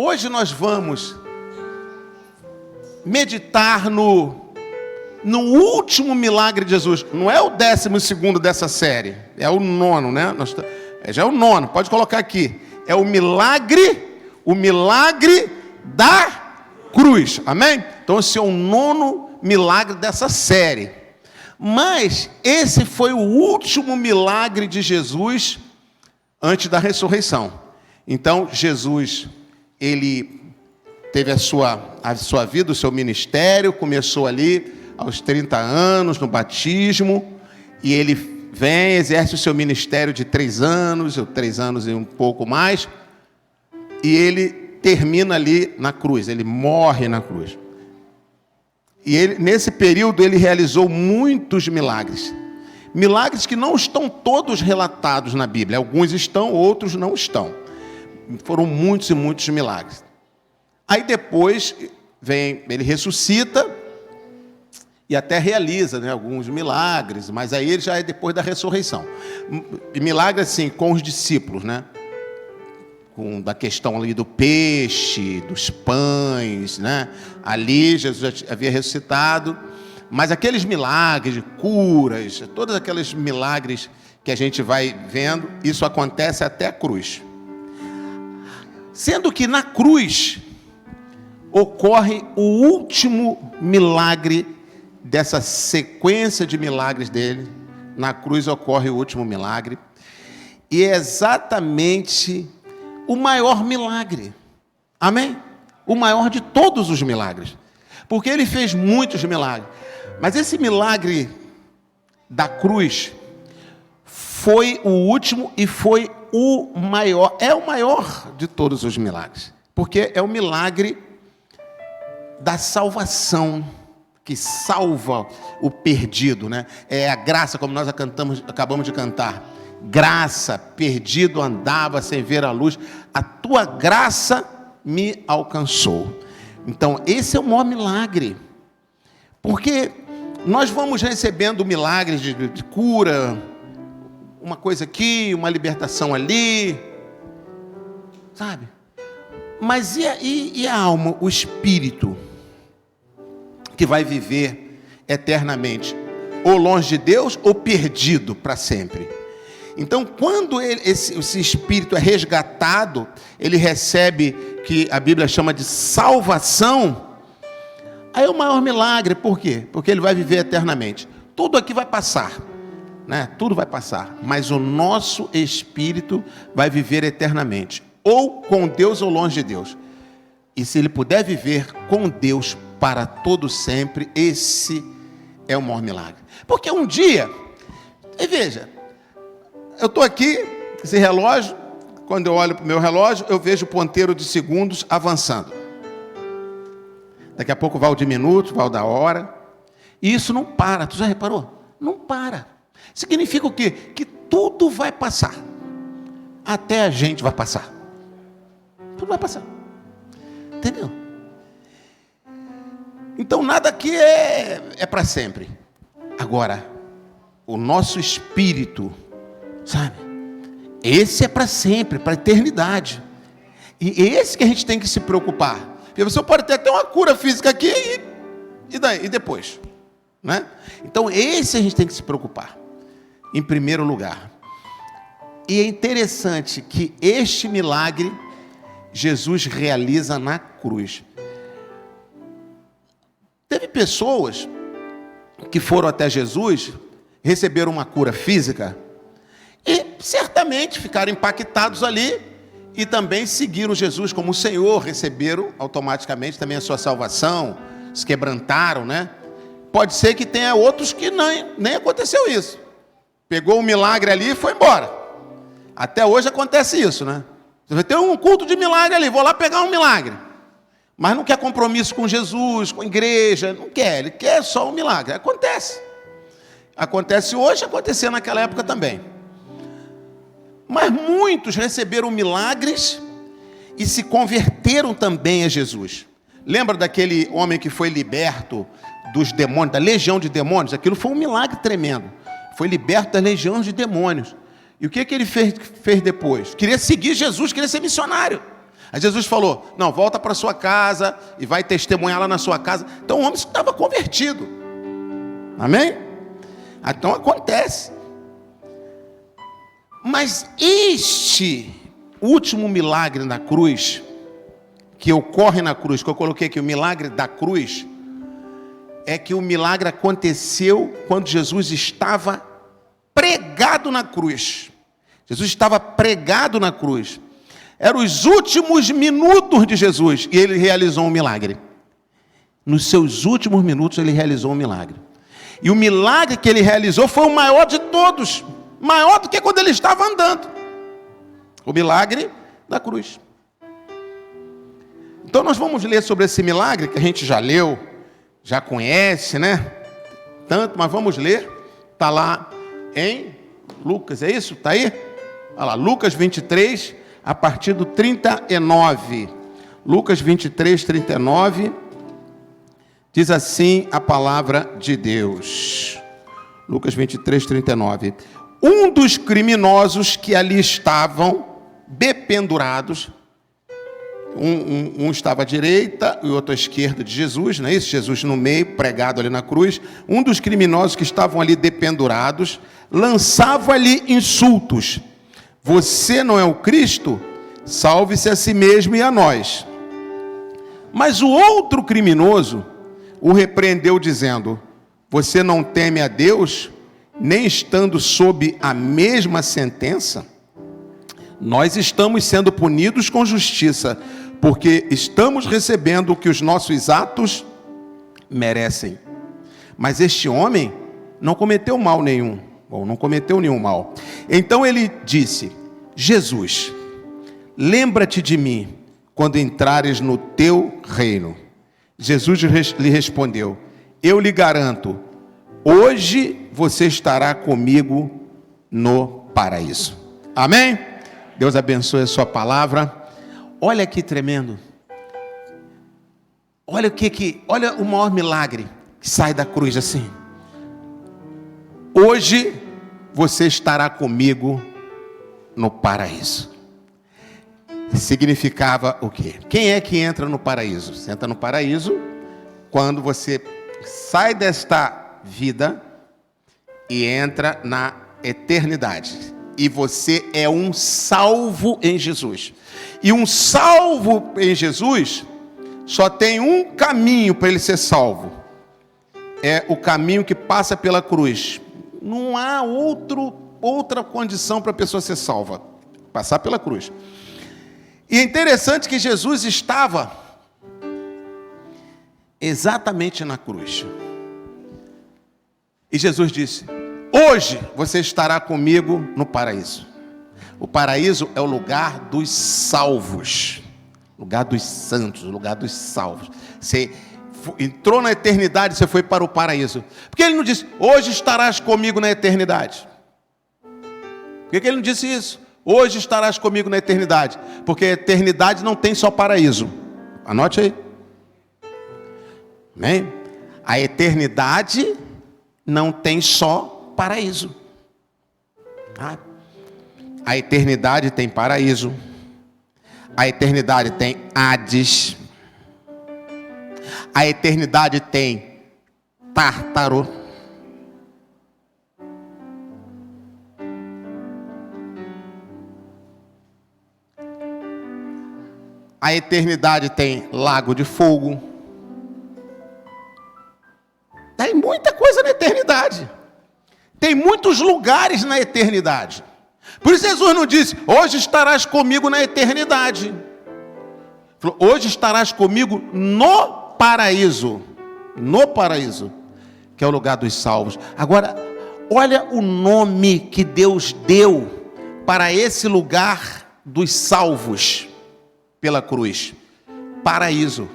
Hoje nós vamos meditar no último milagre de Jesus. Não é o 12º dessa série, é o 9º, né? Já é o 9º, pode colocar aqui. É o milagre da cruz, amém? Então esse é o 9º milagre dessa série. Mas esse foi o último milagre de Jesus antes da ressurreição. Então Jesus, ele teve a sua vida, o seu ministério, começou ali aos 30 anos, no batismo, e ele vem, exerce o seu ministério de 3 anos, ou 3 anos e um pouco mais, e ele termina ali na cruz, ele morre na cruz. E ele, nesse período, ele realizou muitos milagres. Milagres que não estão todos relatados na Bíblia. Alguns estão, outros não estão. Foram muitos e muitos milagres. Aí depois, ele ressuscita e até realiza, né, alguns milagres, mas aí ele já é depois da ressurreição. E milagre assim, com os discípulos, né? Da questão ali do peixe, dos pães, né? Ali Jesus já havia ressuscitado, mas aqueles milagres de curas, todos aqueles milagres que a gente vai vendo, isso acontece até a cruz. Sendo que na cruz ocorre o último milagre dessa sequência de milagres dele. Na cruz ocorre o último milagre, e é exatamente o maior milagre, amém? O maior de todos os milagres, porque ele fez muitos milagres, mas esse milagre da cruz foi o último e foi o maior, é o maior de todos os milagres, porque é o milagre da salvação, que salva o perdido, né? É a graça, como nós acabamos de cantar. Graça, perdido andava sem ver a luz, a tua graça me alcançou. Então, esse é o maior milagre, porque nós vamos recebendo milagres de cura, uma coisa aqui, uma libertação ali, sabe? Mas e a alma, o espírito, que vai viver eternamente, ou longe de Deus, ou perdido para sempre? Então, quando esse espírito é resgatado, ele recebe, que a Bíblia chama de salvação. Aí é o maior milagre. Por quê? Porque ele vai viver eternamente. Tudo aqui vai passar, né? Tudo vai passar, mas o nosso espírito vai viver eternamente, ou com Deus ou longe de Deus. E se ele puder viver com Deus para todo sempre, esse é o maior milagre. Porque um dia, e veja, eu estou aqui, esse relógio, quando eu olho para o meu relógio, eu vejo o ponteiro de segundos avançando. Daqui a pouco vai o de minutos, vai o da hora. E isso não para, tu já reparou? Não para. Significa o quê? Que tudo vai passar. Até a gente vai passar. Tudo vai passar. Entendeu? Então nada aqui é para sempre. Agora, o nosso espírito, sabe? Esse é para sempre, para a eternidade. E esse que a gente tem que se preocupar. Porque você pode ter até uma cura física aqui e daí? E depois? Né? Então esse a gente tem que se preocupar, em primeiro lugar. E é interessante que este milagre Jesus realiza na cruz. Teve pessoas que foram até Jesus, receberam uma cura física e certamente ficaram impactados ali e também seguiram Jesus como Senhor, receberam automaticamente também a sua salvação, se quebrantaram, né? Pode ser que tenha outros que nem aconteceu isso. Pegou um milagre ali e foi embora. Até hoje acontece isso, né? Você vai ter um culto de milagre ali, vou lá pegar um milagre. Mas não quer compromisso com Jesus, com a igreja, não quer, ele quer só um milagre. Acontece. Acontece hoje, acontecia naquela época também. Mas muitos receberam milagres e se converteram também a Jesus. Lembra daquele homem que foi liberto dos demônios, da legião de demônios? Aquilo foi um milagre tremendo. Foi liberto das legiões de demônios. E o que ele fez depois? Queria seguir Jesus, queria ser missionário. Aí Jesus falou, não, volta para sua casa e vai testemunhar lá na sua casa. Então o homem estava convertido. Amém? Então acontece. Mas este último milagre na cruz, que ocorre na cruz, que eu coloquei aqui, o milagre da cruz, é que o milagre aconteceu quando Jesus estava pregado na cruz. Jesus estava pregado na cruz. Eram os últimos minutos de Jesus e ele realizou um milagre. Nos seus últimos minutos ele realizou um milagre. E o milagre que ele realizou foi o maior de todos. Maior do que quando ele estava andando. O milagre da cruz. Então nós vamos ler sobre esse milagre que a gente já leu, já conhece, né? Tanto, mas vamos ler. Está lá em Lucas, é isso? Está aí? Olha lá, Lucas 23, a partir do 39. Lucas 23, 39. Diz assim a palavra de Deus. Lucas 23, 39. Um dos criminosos que ali estavam dependurados, um estava à direita e o outro à esquerda de Jesus, não é isso? Jesus no meio, pregado ali na cruz. Um dos criminosos que estavam ali dependurados, lançava ali insultos. Você não é o Cristo? Salve-se a si mesmo e a nós. Mas o outro criminoso o repreendeu dizendo, você não teme a Deus, nem estando sob a mesma sentença? Nós estamos sendo punidos com justiça, porque estamos recebendo o que os nossos atos merecem. Mas este homem não cometeu mal nenhum, ou não cometeu nenhum mal. Então ele disse, Jesus, lembra-te de mim quando entrares no teu reino. Jesus lhe respondeu, eu lhe garanto, hoje você estará comigo no paraíso. Amém? Deus abençoe a sua palavra. Olha que tremendo. Olha olha o maior milagre que sai da cruz assim. Hoje você estará comigo no paraíso. Significava o quê? Quem é que entra no paraíso? Você entra no paraíso quando você sai desta vida e entra na eternidade. E você é um salvo em Jesus. E um salvo em Jesus só tem um caminho para ele ser salvo. É o caminho que passa pela cruz. Não há outra condição para a pessoa ser salva. Passar pela cruz. E é interessante que Jesus estava exatamente na cruz. E Jesus disse, hoje você estará comigo no paraíso. O paraíso é o lugar dos salvos. Lugar dos santos, o lugar dos salvos. Você entrou na eternidade, você foi para o paraíso. Por que ele não disse, hoje estarás comigo na eternidade? Por que ele não disse isso? Hoje estarás comigo na eternidade. Porque a eternidade não tem só paraíso. Anote aí. Amém? A eternidade não tem só paraíso. A eternidade tem paraíso. A eternidade tem Hades. A eternidade tem Tártaro. A eternidade tem lago de fogo. Tem muita coisa na eternidade. Tem muitos lugares na eternidade. Por isso Jesus não disse, hoje estarás comigo na eternidade. Ele falou, hoje estarás comigo no paraíso. No paraíso, que é o lugar dos salvos. Agora, olha o nome que Deus deu para esse lugar dos salvos. Pela cruz, paraíso.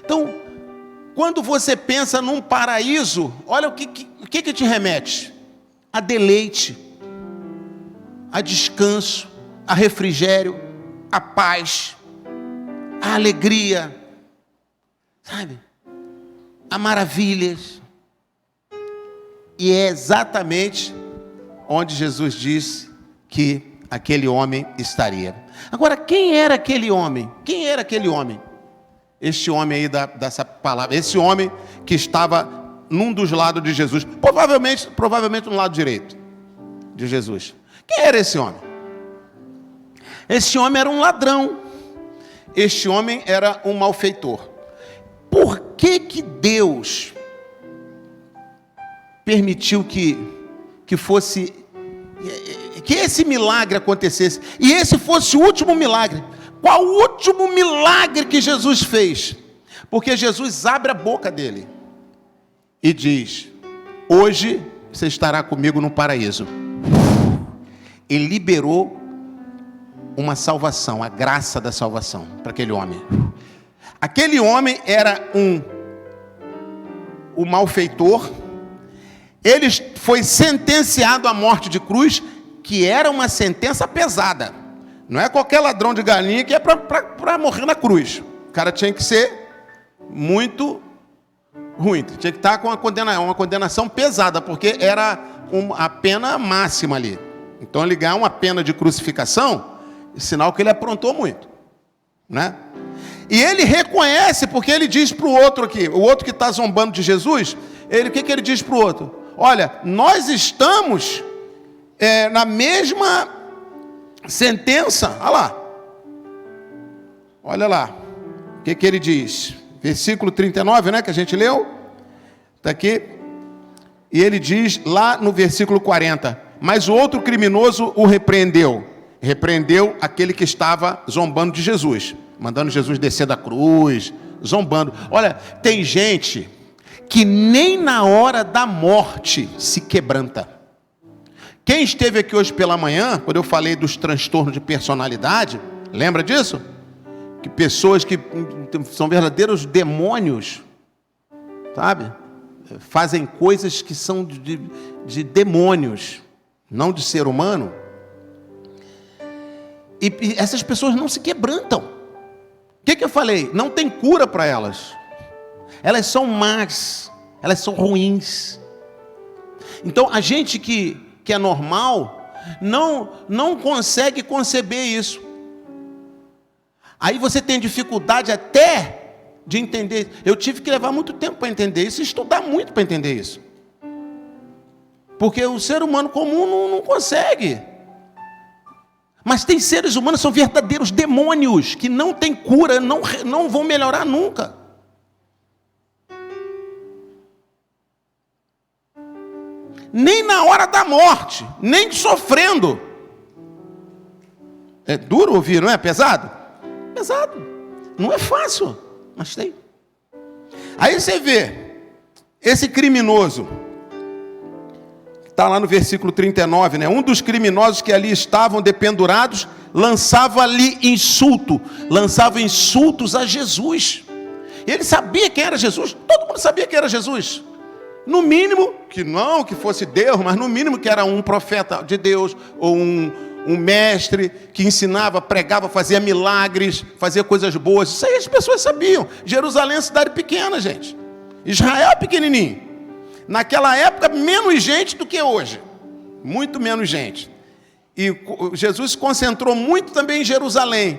Então, quando você pensa num paraíso, olha o que te remete? A deleite, a descanso, a refrigério, a paz, a alegria, sabe? A maravilhas. E é exatamente onde Jesus disse que aquele homem estaria. Agora, quem era aquele homem? Quem era aquele homem? Este homem aí dessa palavra, esse homem que estava num dos lados de Jesus, provavelmente no lado direito de Jesus. Quem era esse homem? Esse homem era um ladrão. Este homem era um malfeitor. Por que Deus permitiu que esse milagre acontecesse? E esse fosse o último milagre. Qual o último milagre que Jesus fez? Porque Jesus abre a boca dele e diz: hoje você estará comigo no paraíso. Ele liberou uma salvação, a graça da salvação para aquele homem. Aquele homem era um malfeitor. Ele foi sentenciado à morte de cruz, que era uma sentença pesada. Não é qualquer ladrão de galinha que é para morrer na cruz. O cara tinha que ser muito ruim, tinha que estar com uma condenação pesada, porque era a pena máxima ali. Então ele ganhar uma pena de crucificação, sinal que ele aprontou muito, né? E ele reconhece, porque ele diz para o outro aqui, o outro que está zombando de Jesus, o que ele diz para o outro? Olha, nós estamos na mesma sentença. Olha lá, o que ele diz? Versículo 39, né, que a gente leu, está aqui, e ele diz lá no versículo 40, mas o outro criminoso o repreendeu aquele que estava zombando de Jesus, mandando Jesus descer da cruz, zombando. Olha, tem gente que nem na hora da morte se quebranta. Quem esteve aqui hoje pela manhã, quando eu falei dos transtornos de personalidade, lembra disso? Que pessoas que são verdadeiros demônios, sabe? Fazem coisas que são de demônios, não de ser humano. E essas pessoas não se quebrantam. O que eu falei? Não tem cura para elas. Elas são más, elas são ruins. Então a gente que é normal não consegue conceber isso. Aí você tem dificuldade até de entender. Eu tive que levar muito tempo para entender isso, estudar muito para entender isso. Porque o ser humano comum não consegue. Mas tem seres humanos que são verdadeiros demônios, que não têm cura, não vão melhorar nunca. Nem na hora da morte, nem sofrendo. É duro ouvir, não é? Pesado? Pesado. Não é fácil, mas tem. Aí você vê, esse criminoso, que está lá no versículo 39, né? Um dos criminosos que ali estavam dependurados, lançava insultos a Jesus. Ele sabia quem era Jesus, todo mundo sabia quem era Jesus. No mínimo, que fosse Deus, mas no mínimo que era um profeta de Deus, ou um mestre que ensinava, pregava, fazia milagres, fazia coisas boas. Isso aí as pessoas sabiam. Jerusalém é uma cidade pequena, gente. Israel é pequenininho. Naquela época, menos gente do que hoje. Muito menos gente. E Jesus se concentrou muito também em Jerusalém,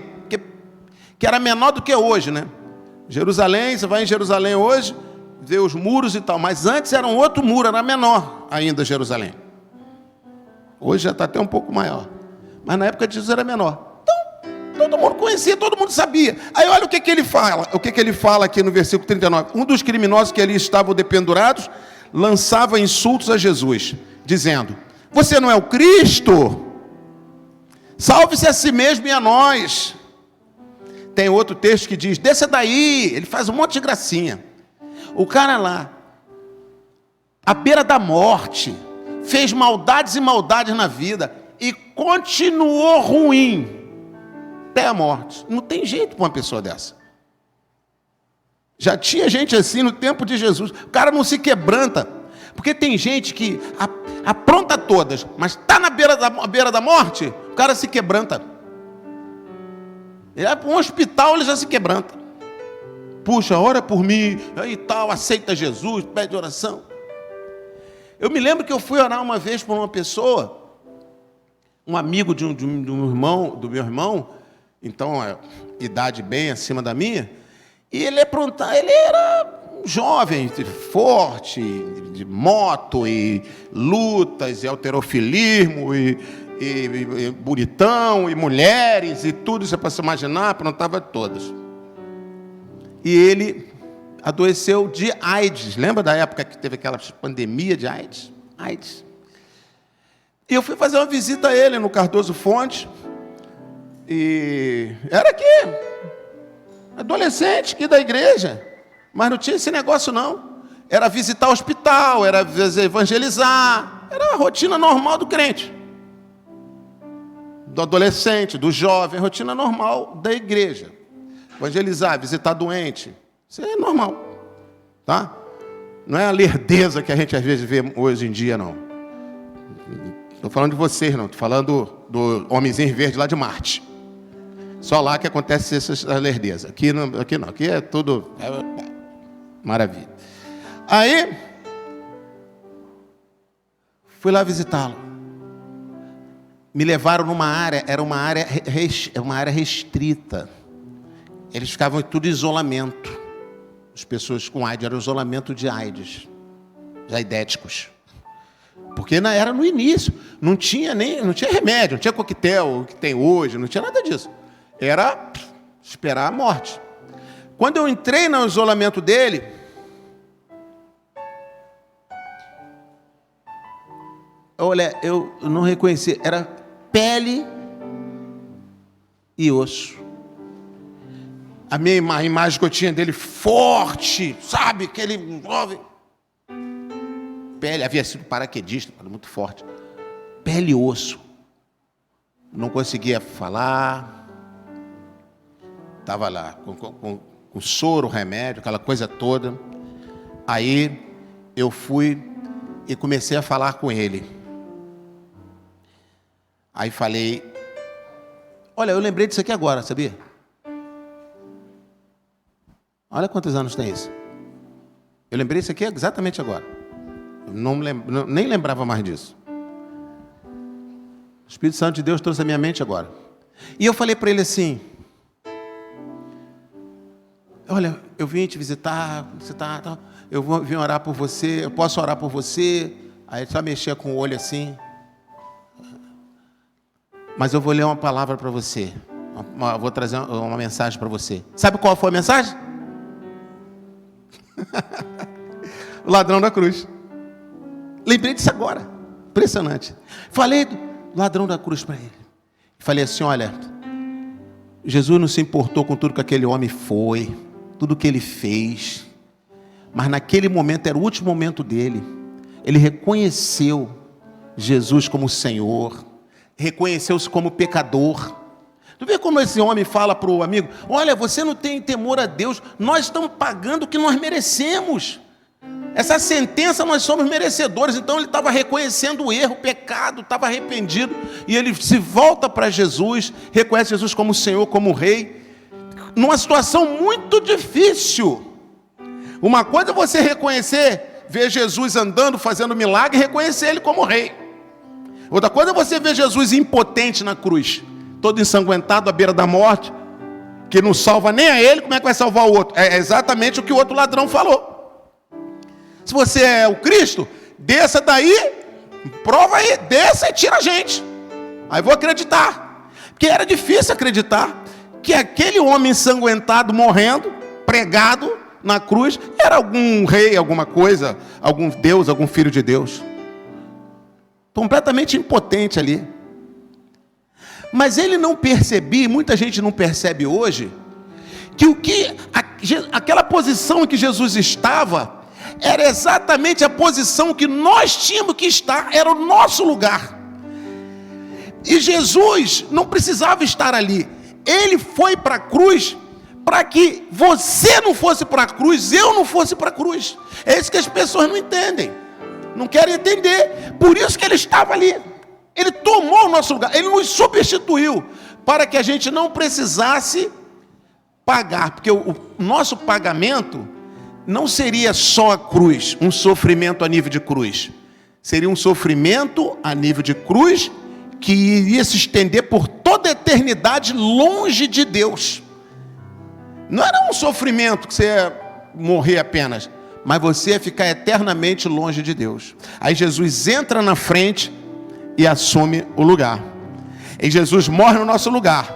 que era menor do que hoje, né? Jerusalém, você vai em Jerusalém hoje, vê os muros e tal, mas antes era um outro muro, era menor ainda Jerusalém. Hoje já está até um pouco maior, mas na época de Jesus era menor. Então, todo mundo conhecia, todo mundo sabia. Aí olha o que ele fala, ele fala aqui no versículo 39. Um dos criminosos que ali estavam dependurados, lançava insultos a Jesus, dizendo: você não é o Cristo? Salve-se a si mesmo e a nós. Tem outro texto que diz: desça daí. Ele faz um monte de gracinha. O cara lá, à beira da morte, fez maldades e maldades na vida e continuou ruim até a morte. Não tem jeito para uma pessoa dessa. Já tinha gente assim no tempo de Jesus. O cara não se quebranta, porque tem gente que apronta todas, mas está na beira da morte, o cara se quebranta. Ele vai para um hospital, ele já se quebranta. Puxa, ora por mim, e tal, aceita Jesus, pede oração. Eu me lembro que eu fui orar uma vez por uma pessoa, um amigo de do meu irmão, então, idade bem acima da minha, e ele era jovem, forte, de moto, e lutas, e halterofilismo, e bonitão, e mulheres, e tudo isso é para se imaginar, aprontava todas. E ele adoeceu de AIDS. Lembra da época que teve aquela pandemia de AIDS? AIDS. E eu fui fazer uma visita a ele no Cardoso Fonte. E era aqui, adolescente aqui da igreja. Mas não tinha esse negócio, não. Era visitar o hospital, era evangelizar. Era a rotina normal do crente. Do adolescente, do jovem, rotina normal da igreja. Evangelizar, visitar doente. Isso é normal. Tá? Não é a lerdeza que a gente às vezes vê hoje em dia, não. Estou falando de vocês, não. Estou falando do homenzinho verde lá de Marte. Só lá que acontece essa lerdeza. Aqui não. Aqui é tudo maravilha. Aí, fui lá visitá-lo. Me levaram numa área, era uma área restrita. Eles ficavam em tudo isolamento. As pessoas com AIDS, era o isolamento de AIDS, os aidéticos. Porque era no início, não tinha remédio, não tinha coquetel que tem hoje, não tinha nada disso. Era esperar a morte. Quando eu entrei no isolamento dele, olha, eu não reconheci, era pele e osso. A imagem que eu tinha dele forte, sabe? Aquele jovem. Pele, havia sido paraquedista, muito forte. Pele e osso. Não conseguia falar. Estava lá com soro, remédio, aquela coisa toda. Aí eu fui e comecei a falar com ele. Aí falei, olha, eu lembrei disso aqui agora, sabia? Olha quantos anos tem isso. Eu lembrei disso aqui exatamente agora. Eu nem lembrava mais disso. O Espírito Santo de Deus trouxe à minha mente agora. E eu falei para ele assim, olha, eu vim te visitar, eu vim orar por você, eu posso orar por você? Aí ele só mexia com o olho assim. Mas eu vou ler uma palavra para você. Vou trazer uma mensagem para você. Sabe qual foi a mensagem? O ladrão da cruz. Lembrei disso agora. Impressionante. Falei do ladrão da cruz para ele. Falei assim, olha, Jesus não se importou com tudo que aquele homem foi, tudo que ele fez. Mas naquele momento, era o último momento dele. Ele reconheceu Jesus como Senhor. Reconheceu-se como pecador. Tu vê como esse homem fala para o amigo, olha, você não tem temor a Deus, nós estamos pagando o que nós merecemos. Essa sentença nós somos merecedores. Então ele estava reconhecendo o erro, o pecado, estava arrependido. E ele se volta para Jesus, reconhece Jesus como Senhor, como Rei. Numa situação muito difícil. Uma coisa é você reconhecer, ver Jesus andando, fazendo milagre, e reconhecer Ele como Rei. Outra coisa é você ver Jesus impotente na cruz, todo ensanguentado à beira da morte, que não salva nem a ele, como é que vai salvar o outro? É exatamente o que o outro ladrão falou. Se você é o Cristo, desça daí, prova aí, desça e tira a gente. Aí vou acreditar. Porque era difícil acreditar que aquele homem ensanguentado, morrendo, pregado na cruz, era algum rei, alguma coisa, algum Deus, algum filho de Deus. Completamente impotente ali. Mas ele não percebia, muita gente não percebe hoje, que aquela posição em que Jesus estava, era exatamente a posição que nós tínhamos que estar, era o nosso lugar. E Jesus não precisava estar ali. Ele foi para a cruz para que você não fosse para a cruz, eu não fosse para a cruz. É isso que as pessoas não entendem. Não querem entender. Por isso que ele estava ali. Ele tomou o nosso lugar. Ele nos substituiu para que a gente não precisasse pagar. Porque o nosso pagamento não seria só a cruz, um sofrimento a nível de cruz. Seria um sofrimento a nível de cruz que iria se estender por toda a eternidade longe de Deus. Não era um sofrimento que você ia morrer apenas, mas você ia ficar eternamente longe de Deus. Aí Jesus entra na frente e assume o lugar. E Jesus morre no nosso lugar.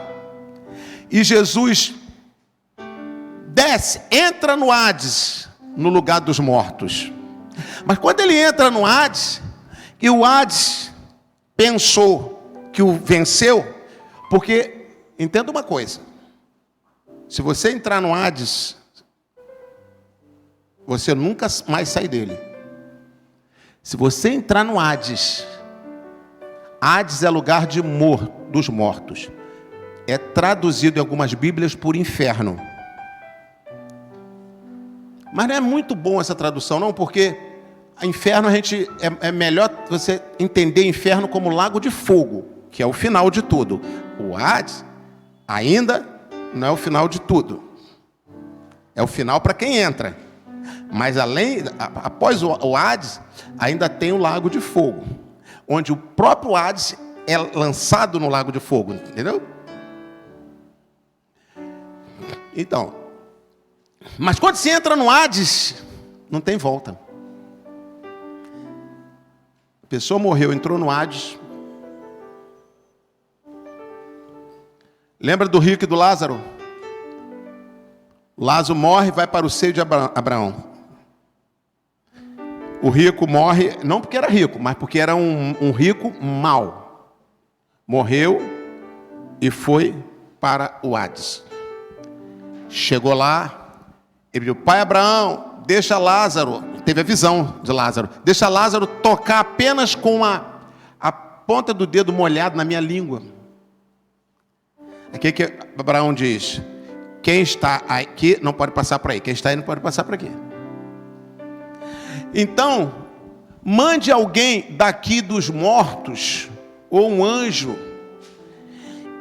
E Jesus desce, entra no Hades, no lugar dos mortos. Mas quando ele entra no Hades, e o Hades pensou que o venceu, porque, entenda uma coisa, se você entrar no Hades, você nunca mais sai dele. Se você entrar no Hades, Hades é lugar dos mortos. É traduzido em algumas Bíblias por inferno. Mas não é muito bom essa tradução, não, porque inferno é melhor você entender inferno como lago de fogo, que é o final de tudo. O Hades ainda não é o final de tudo. É o final para quem entra. Mas após o Hades, ainda tem o lago de fogo, onde o próprio Hades é lançado no lago de fogo, entendeu? Então, mas quando se entra no Hades, não tem volta. A pessoa morreu, entrou no Hades. Lembra do rico e do Lázaro? Lázaro morre e vai para o seio de Abraão. O rico morre, não porque era rico, mas porque era um rico mau. Morreu e foi para o Hades. Chegou lá, ele disse: pai Abraão, deixa Lázaro, teve a visão de Lázaro, deixa Lázaro tocar apenas com a ponta do dedo molhado na minha língua. Aqui que Abraão diz: quem está aqui não pode passar por aí, quem está aí não pode passar por aqui. Então, mande alguém daqui dos mortos, ou um anjo,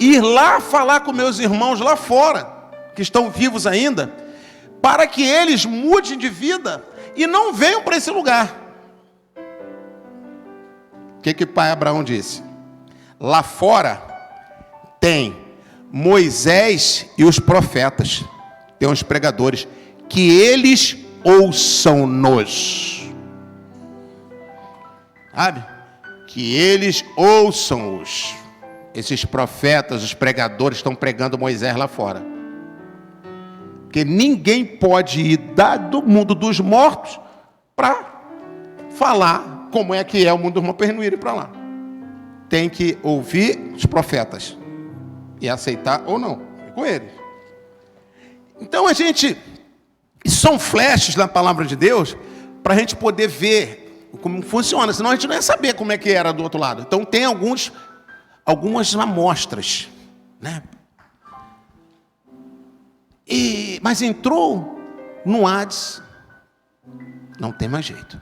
ir lá falar com meus irmãos lá fora, que estão vivos ainda, para que eles mudem de vida e não venham para esse lugar. O que pai Abraão disse? Lá fora tem Moisés e os profetas, tem os pregadores, que eles ouçam-nos. Sabe? Que eles ouçam-os. Esses profetas, os pregadores, estão pregando Moisés lá fora. Porque ninguém pode ir do mundo dos mortos para falar como é que é o mundo dos mortos, para eles não irem para lá. Tem que ouvir os profetas e aceitar ou não, com eles. Então isso são flashes na palavra de Deus, para a gente poder ver como funciona, senão a gente não ia saber como é que era do outro lado. Então tem algumas amostras, né? Mas entrou no Hades, não tem mais jeito.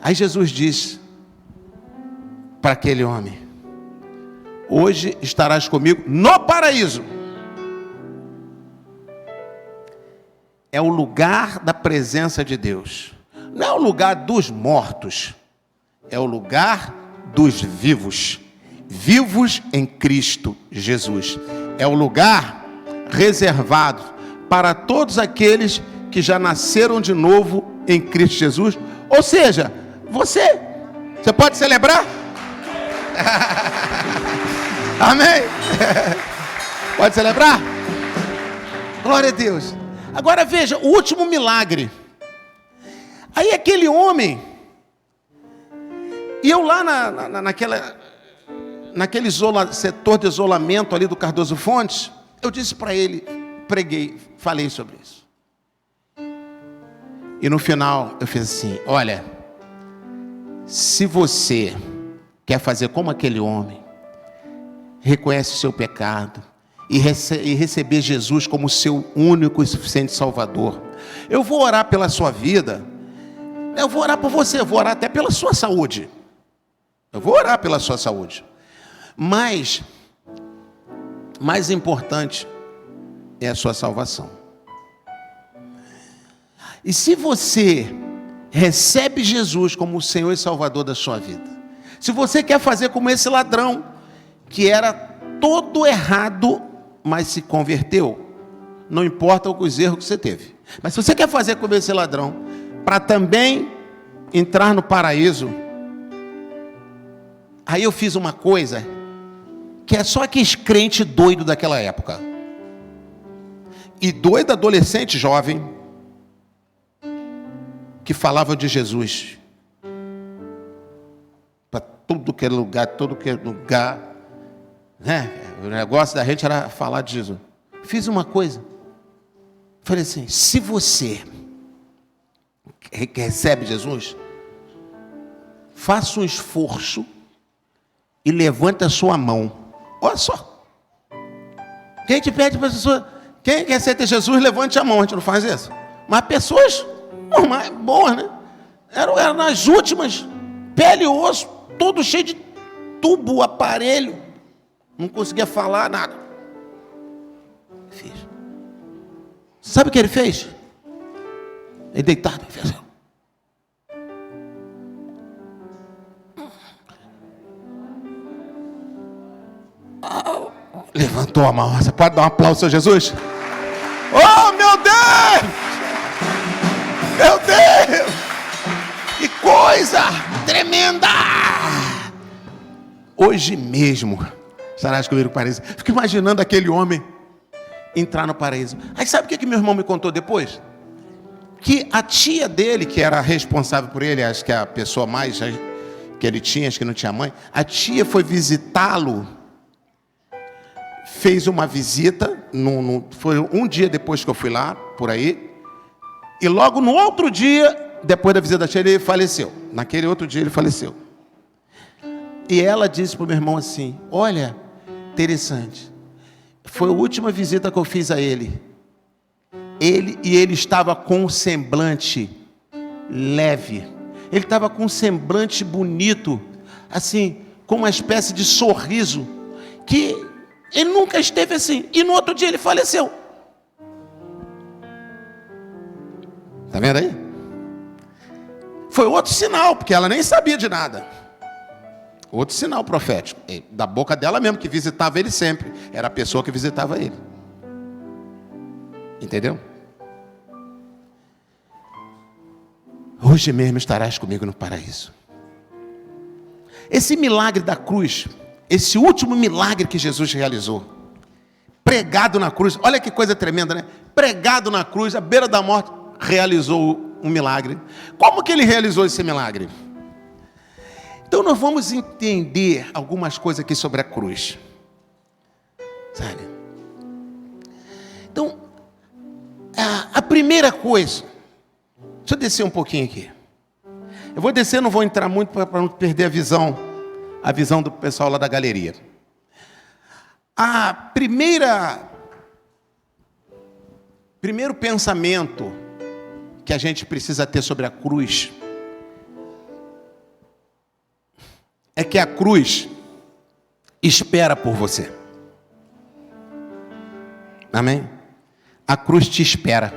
Aí Jesus disse para aquele homem: hoje estarás comigo no paraíso. É o lugar da presença de Deus. Não é o lugar dos mortos, é o lugar dos vivos. Vivos em Cristo Jesus. É o lugar reservado para todos aqueles que já nasceram de novo em Cristo Jesus. Ou seja, você pode celebrar? Amém? Pode celebrar? Glória a Deus. Agora veja, o último milagre. Aí aquele homem, e eu lá naquele setor de isolamento ali do Cardoso Fontes, eu disse para ele, falei sobre isso. E no final eu fiz assim: olha, se você quer fazer como aquele homem, reconhece o seu pecado e receber Jesus como seu único e suficiente Salvador, eu vou orar pela sua vida, eu vou orar por você, eu vou orar até pela sua saúde, eu vou orar pela sua saúde, mas mais importante é a sua salvação. E se você recebe Jesus como o Senhor e Salvador da sua vida, Se você quer fazer como esse ladrão, que era todo errado, mas se converteu, não importa os erros que você teve. Mas se você quer fazer como esse ladrão, para também entrar no paraíso, aí eu fiz uma coisa que é só aqueles crente doido daquela época. E doido adolescente jovem que falava de Jesus para todo que é lugar, né? O negócio da gente era falar de Jesus. Fiz uma coisa. Falei assim: se você recebe Jesus, faça um esforço e levante a sua mão. Olha só. Quem te pede para a pessoa, quem quer ser Jesus, levante a mão. A gente não faz isso. Mas pessoas normais, boas, né? Eram nas últimas, pele e osso, todo cheio de tubo, aparelho. Não conseguia falar nada. Fiz. Sabe o que ele fez? Ele deitado, ele fez. Levantou a mão. Você pode dar um aplauso, Senhor Jesus? Oh, meu Deus! Meu Deus! Que coisa tremenda! Hoje mesmo, estarás comigo no paraíso. Fico imaginando aquele homem entrar no paraíso. Aí sabe o que meu irmão me contou depois? Que a tia dele, que era responsável por ele, acho que a pessoa mais que ele tinha, acho que não tinha mãe, a tia foi visitá-lo, fez uma visita, foi um dia depois que eu fui lá, por aí, e logo no outro dia, depois da visita da tia, ele faleceu. Naquele outro dia ele faleceu. E ela disse para o meu irmão assim: olha, interessante, foi a última visita que eu fiz a ele. Ele estava com um semblante leve. Ele estava com um semblante bonito, assim, com uma espécie de sorriso, que ele nunca esteve assim. E no outro dia ele faleceu. Está vendo aí? Foi outro sinal, porque ela nem sabia de nada. Outro sinal profético, da boca dela mesmo, que visitava ele sempre. Era a pessoa que visitava ele. Entendeu? Hoje mesmo estarás comigo no paraíso. Esse milagre da cruz, esse último milagre que Jesus realizou, pregado na cruz, olha que coisa tremenda, né? Pregado na cruz, à beira da morte, realizou um milagre. Como que ele realizou esse milagre? Então nós vamos entender algumas coisas aqui sobre a cruz. Sabe? Então, a primeira coisa, deixa eu descer um pouquinho aqui. Eu vou descer, não vou entrar muito para não perder a visão do pessoal lá da galeria. Primeiro pensamento que a gente precisa ter sobre a cruz é que a cruz espera por você. Amém? A cruz te espera.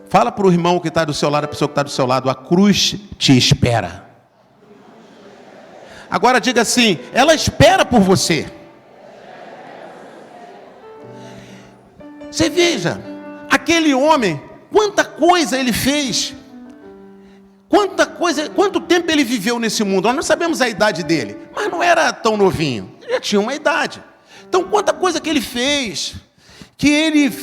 Fala para o irmão que está do seu lado, a pessoa que está do seu lado: a cruz te espera. Agora diga assim: ela espera por você. Você veja, aquele homem, quanta coisa ele fez. Quanto tempo ele viveu nesse mundo? Nós não sabemos a idade dele, mas não era tão novinho. Ele já tinha uma idade. Então, quanta coisa que ele fez, que ele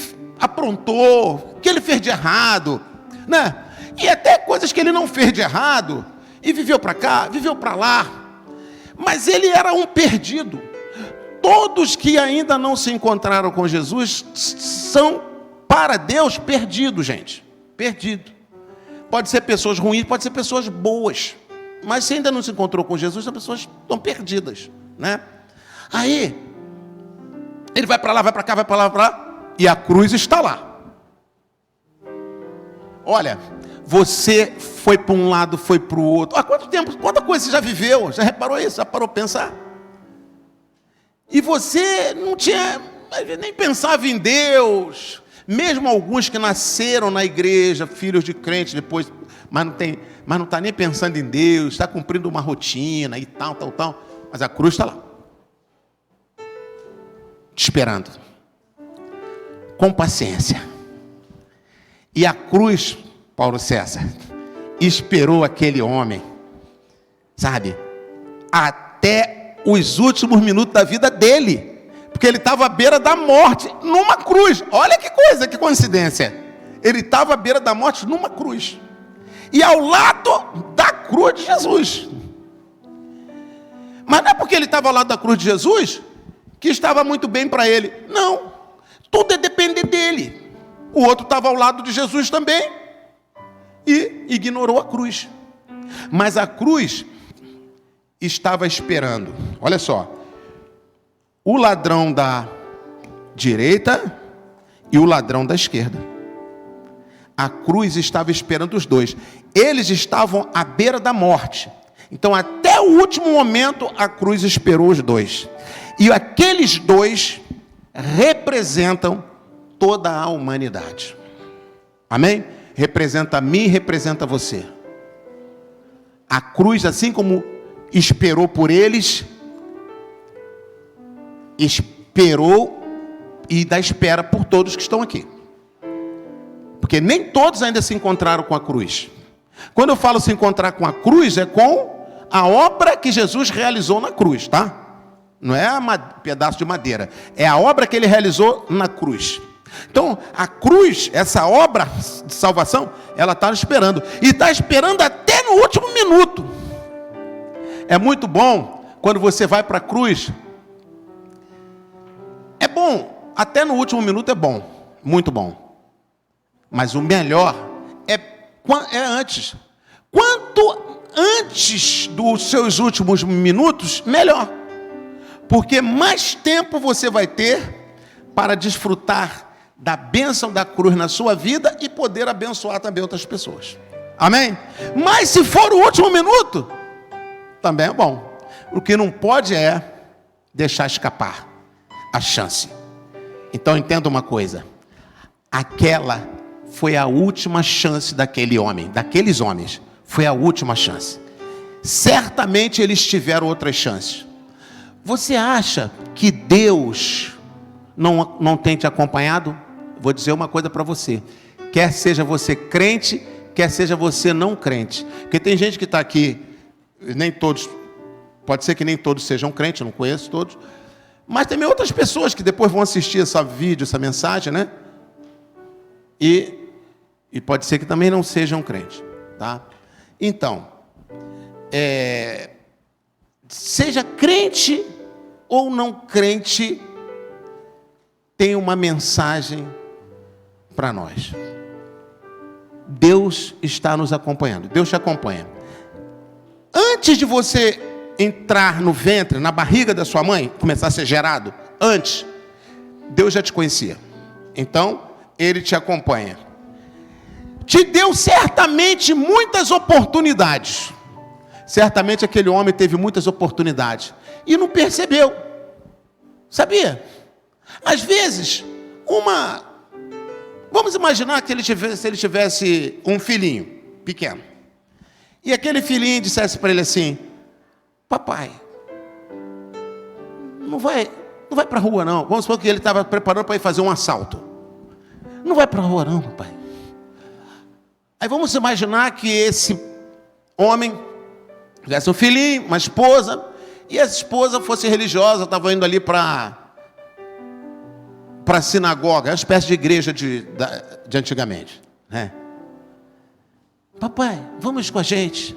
aprontou, que ele fez de errado, né? E até coisas que ele não fez de errado, e viveu para cá, viveu para lá. Mas ele era um perdido. Todos que ainda não se encontraram com Jesus são, para Deus, perdidos, gente. Perdido. Pode ser pessoas ruins, pode ser pessoas boas. Mas se ainda não se encontrou com Jesus, as pessoas estão perdidas, né? Aí, ele vai para lá, vai para cá, vai para lá, vai para lá, e a cruz está lá. Olha, você foi para um lado, foi para o outro. Há quanto tempo, quanta coisa você já viveu? Já reparou isso? Já parou para pensar? E você não tinha, nem pensava em Deus. Mesmo alguns que nasceram na igreja, filhos de crentes, depois mas não está nem pensando em Deus, está cumprindo uma rotina e tal, mas a cruz está lá, te esperando, com paciência. E a cruz, Paulo César, esperou aquele homem, sabe, até os últimos minutos da vida dele, porque ele estava à beira da morte, numa cruz. Olha que coisa, que coincidência. Ele estava à beira da morte numa cruz, e ao lado da cruz de Jesus. Mas não é porque ele estava ao lado da cruz de Jesus que estava muito bem para ele. Não, tudo é depender dele. O outro estava ao lado de Jesus também e ignorou a cruz. Mas a cruz estava esperando. Olha só, o ladrão da direita e o ladrão da esquerda. A cruz estava esperando os dois. Eles estavam à beira da morte. Então, até o último momento, a cruz esperou os dois. E aqueles dois representam toda a humanidade. Amém? Representa a mim, representa você. A cruz, assim como esperou por eles, esperou e dá espera por todos que estão aqui. Porque nem todos ainda se encontraram com a cruz. Quando eu falo se encontrar com a cruz, é com a obra que Jesus realizou na cruz, tá? Não é pedaço de madeira. É a obra que ele realizou na cruz. Então, a cruz, essa obra de salvação, ela está esperando. E está esperando até no último minuto. É muito bom quando você vai para a cruz. É bom, até no último minuto é bom. Muito bom. Mas o melhor é antes. Quanto antes dos seus últimos minutos, melhor. Porque mais tempo você vai ter para desfrutar da bênção da cruz na sua vida e poder abençoar também outras pessoas. Amém? Mas se for o último minuto, também é bom. O que não pode é deixar escapar a chance. Então entenda uma coisa. Aquela foi a última chance daquele homem, daqueles homens. Foi a última chance. Certamente eles tiveram outras chances. Você acha que Deus não tem te acompanhado? Vou dizer uma coisa para você. Quer seja você crente, quer seja você não crente. Porque tem gente que está aqui, nem todos, pode ser que nem todos sejam crentes, eu não conheço todos. Mas também outras pessoas que depois vão assistir esse vídeo, essa mensagem, né? E pode ser que também não sejam crentes, tá? Então, seja crente ou não crente, tem uma mensagem para nós. Deus está nos acompanhando. Deus te acompanha. Antes de você entrar no ventre, na barriga da sua mãe, começar a ser gerado, antes, Deus já te conhecia. Então, Ele te acompanha. Te deu certamente muitas oportunidades. Certamente aquele homem teve muitas oportunidades e não percebeu. Sabia? Às vezes, vamos imaginar que ele tivesse um filhinho pequeno. E aquele filhinho dissesse para ele assim: papai, não vai para a rua não. Vamos supor que ele estava preparando para ir fazer um assalto. Não vai para a rua não, papai. Aí vamos imaginar que esse homem tivesse um filhinho, uma esposa, e essa esposa fosse religiosa, estava indo ali para a sinagoga, uma espécie de igreja de antigamente, né? Papai, vamos com a gente.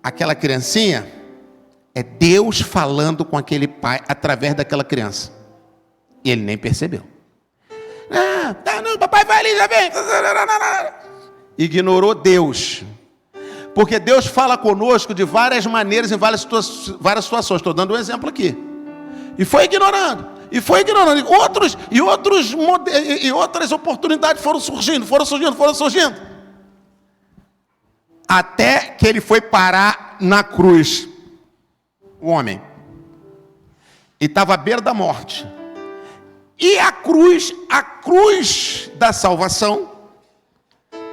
Aquela criancinha é Deus falando com aquele pai através daquela criança. E ele nem percebeu. Não, papai vai ali, já vem. Ignorou Deus. Porque Deus fala conosco de várias maneiras, em várias situações. Estou dando um exemplo aqui. E foi ignorando. E outras oportunidades foram surgindo. Até que ele foi parar na cruz. O homem. E estava à beira da morte. E a cruz da salvação,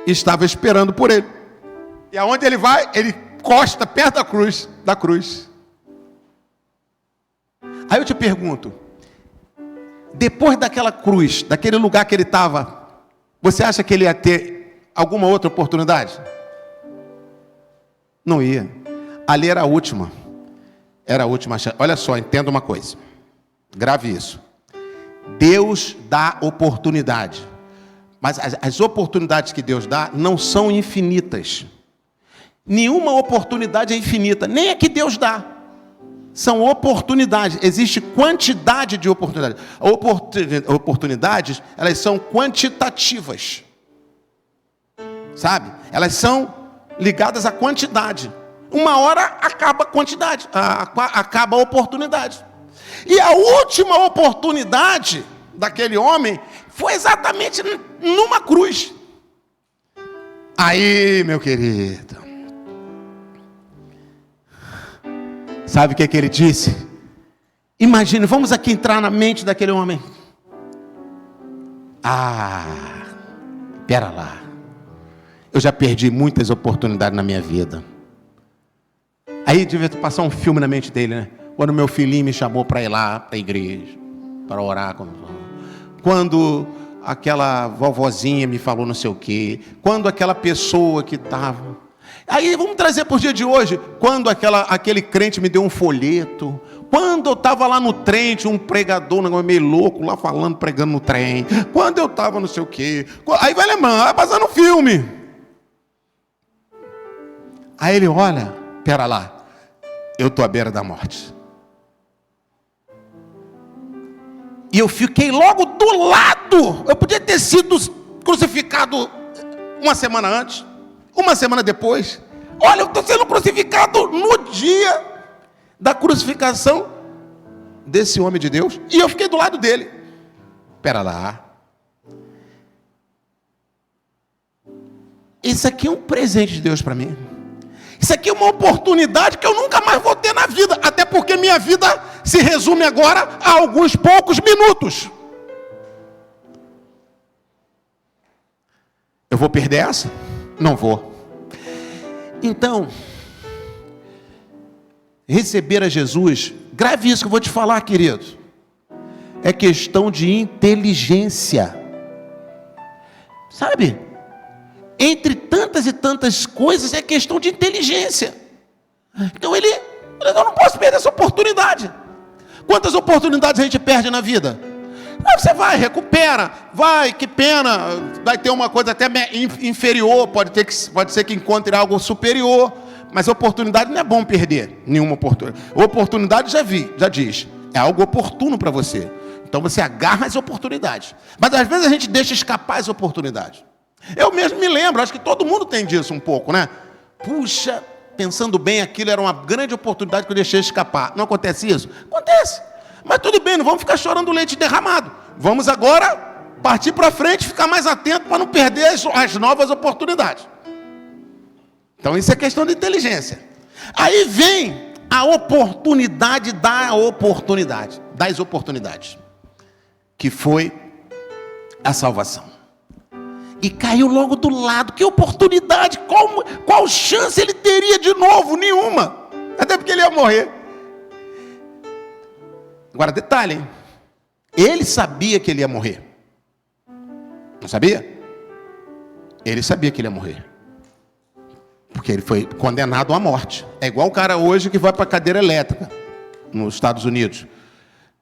estava esperando por ele. E aonde ele vai? Ele encosta perto da cruz. Aí eu te pergunto, depois daquela cruz, daquele lugar que ele estava, você acha que ele ia ter alguma outra oportunidade? Não ia. Ali era a última. Era a última chance. Olha só, entenda uma coisa. Grave isso. Deus dá oportunidade. Mas as oportunidades que Deus dá não são infinitas. Nenhuma oportunidade é infinita. Nem a que Deus dá. São oportunidades. Existe quantidade de oportunidades. Oportunidades, elas são quantitativas. Sabe? Elas são ligadas à quantidade. Uma hora acaba a quantidade, acaba a oportunidade. E a última oportunidade daquele homem foi exatamente numa cruz. Aí, meu querido, sabe o que ele disse? Imagine, vamos aqui entrar na mente daquele homem. Pera lá. Eu já perdi muitas oportunidades na minha vida. Aí devia passar um filme na mente dele, né? Quando meu filhinho me chamou para ir lá para a igreja, para orar. Quando aquela vovozinha me falou não sei o quê. Quando aquela pessoa que estava... Aí vamos trazer para o dia de hoje. Quando aquele crente me deu um folheto. Quando eu estava lá no trem, tinha um pregador, um negócio meio louco, lá falando, pregando no trem. Quando eu estava não sei o quê. Aí vai lembrando, vai passando um filme. Aí ele olha, pera lá. Eu estou à beira da morte. E eu fiquei logo do lado. Eu podia ter sido crucificado uma semana antes, uma semana depois. Olha, eu estou sendo crucificado no dia da crucificação desse homem de Deus. E eu fiquei do lado dele. Espera lá. Isso aqui é um presente de Deus para mim. Isso aqui é uma oportunidade que eu nunca mais vou ter na vida. Até porque minha vida se resume agora a alguns poucos minutos. Eu vou perder essa? Não vou. Então, receber a Jesus, grave isso que eu vou te falar, querido. É questão de inteligência. Sabe? Entre tantas e tantas coisas, é questão de inteligência. Então eu não posso perder essa oportunidade. Quantas oportunidades a gente perde na vida? Você vai, recupera, vai, que pena, vai ter uma coisa até inferior, pode ser que encontre algo superior, mas oportunidade não é bom perder, nenhuma oportunidade. Oportunidade já diz, é algo oportuno para você. Então você agarra as oportunidades. Mas às vezes a gente deixa escapar as oportunidades. Eu mesmo me lembro, acho que todo mundo tem disso um pouco, né? Puxa, pensando bem, aquilo era uma grande oportunidade que eu deixei escapar. Não acontece isso? Acontece. Mas tudo bem, não vamos ficar chorando leite derramado. Vamos agora partir para frente, ficar mais atento para não perder as novas oportunidades. Então isso é questão de inteligência. Aí vem a oportunidade das oportunidades, que foi a salvação. E caiu logo do lado. Que oportunidade, qual chance ele teria de novo? Nenhuma. Até porque ele ia morrer. Agora detalhe, hein? Ele sabia que ele ia morrer. Não sabia? Ele sabia que ele ia morrer. Porque ele foi condenado à morte. É igual o cara hoje que vai para a cadeira elétrica nos Estados Unidos.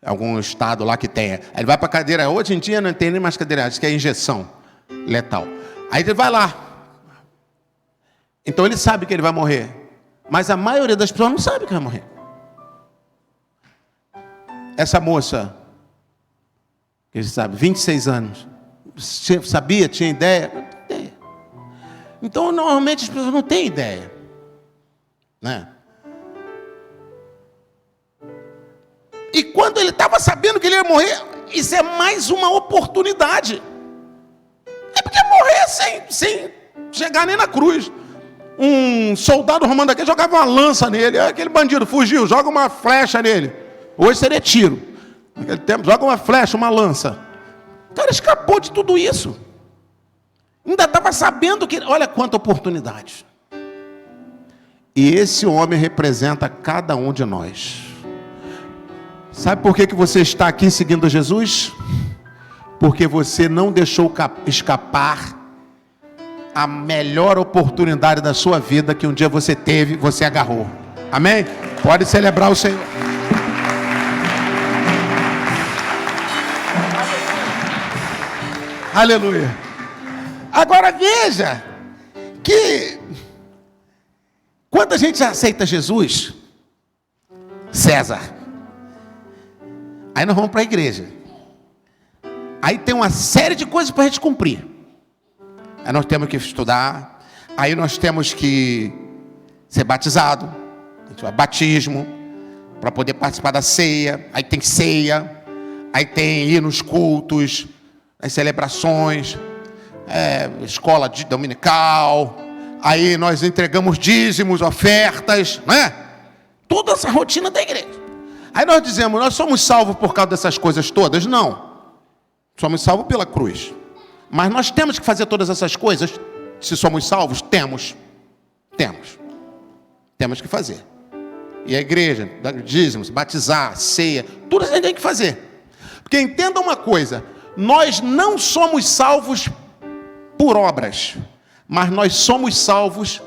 Algum estado lá que tenha. Ele vai para a cadeira, hoje em dia não tem nem mais cadeira, acho que é injeção letal. Aí ele vai lá. Então ele sabe que ele vai morrer. Mas a maioria das pessoas não sabe que vai morrer. Essa moça, que você sabe, 26 anos, sabia, tinha ideia? Não tem ideia. Então normalmente as pessoas não têm ideia, né? E quando ele estava sabendo que ele ia morrer, isso é mais uma oportunidade. É porque morrer sem chegar nem na cruz. Um soldado romano daqui jogava uma lança nele. Aquele bandido fugiu, joga uma flecha nele. Hoje seria tiro. Naquele tempo, joga uma flecha, uma lança. O cara escapou de tudo isso. Ainda estava sabendo que... Olha quanta oportunidade. E esse homem representa cada um de nós. Sabe por que você está aqui seguindo Jesus? Porque você não deixou escapar a melhor oportunidade da sua vida que um dia você teve, você agarrou. Amém? Pode celebrar o Senhor. Aleluia. Agora veja que quando a gente aceita Jesus, César, aí nós vamos para a igreja. Aí tem uma série de coisas para a gente cumprir. Aí nós temos que estudar. Aí nós temos que ser batizado. A gente vai batismo para poder participar da ceia. Aí tem ceia. Aí tem ir nos cultos, as celebrações, escola dominical. Aí nós entregamos dízimos, ofertas, né? Toda essa rotina da igreja. Aí nós dizemos, nós somos salvos por causa dessas coisas todas? Não. Somos salvos pela cruz. Mas nós temos que fazer todas essas coisas. Se somos salvos, temos que fazer. E a igreja, dízimos, batizar, ceia, tudo isso a gente tem que fazer. Porque entenda uma coisa, nós não somos salvos por obras, mas nós somos salvos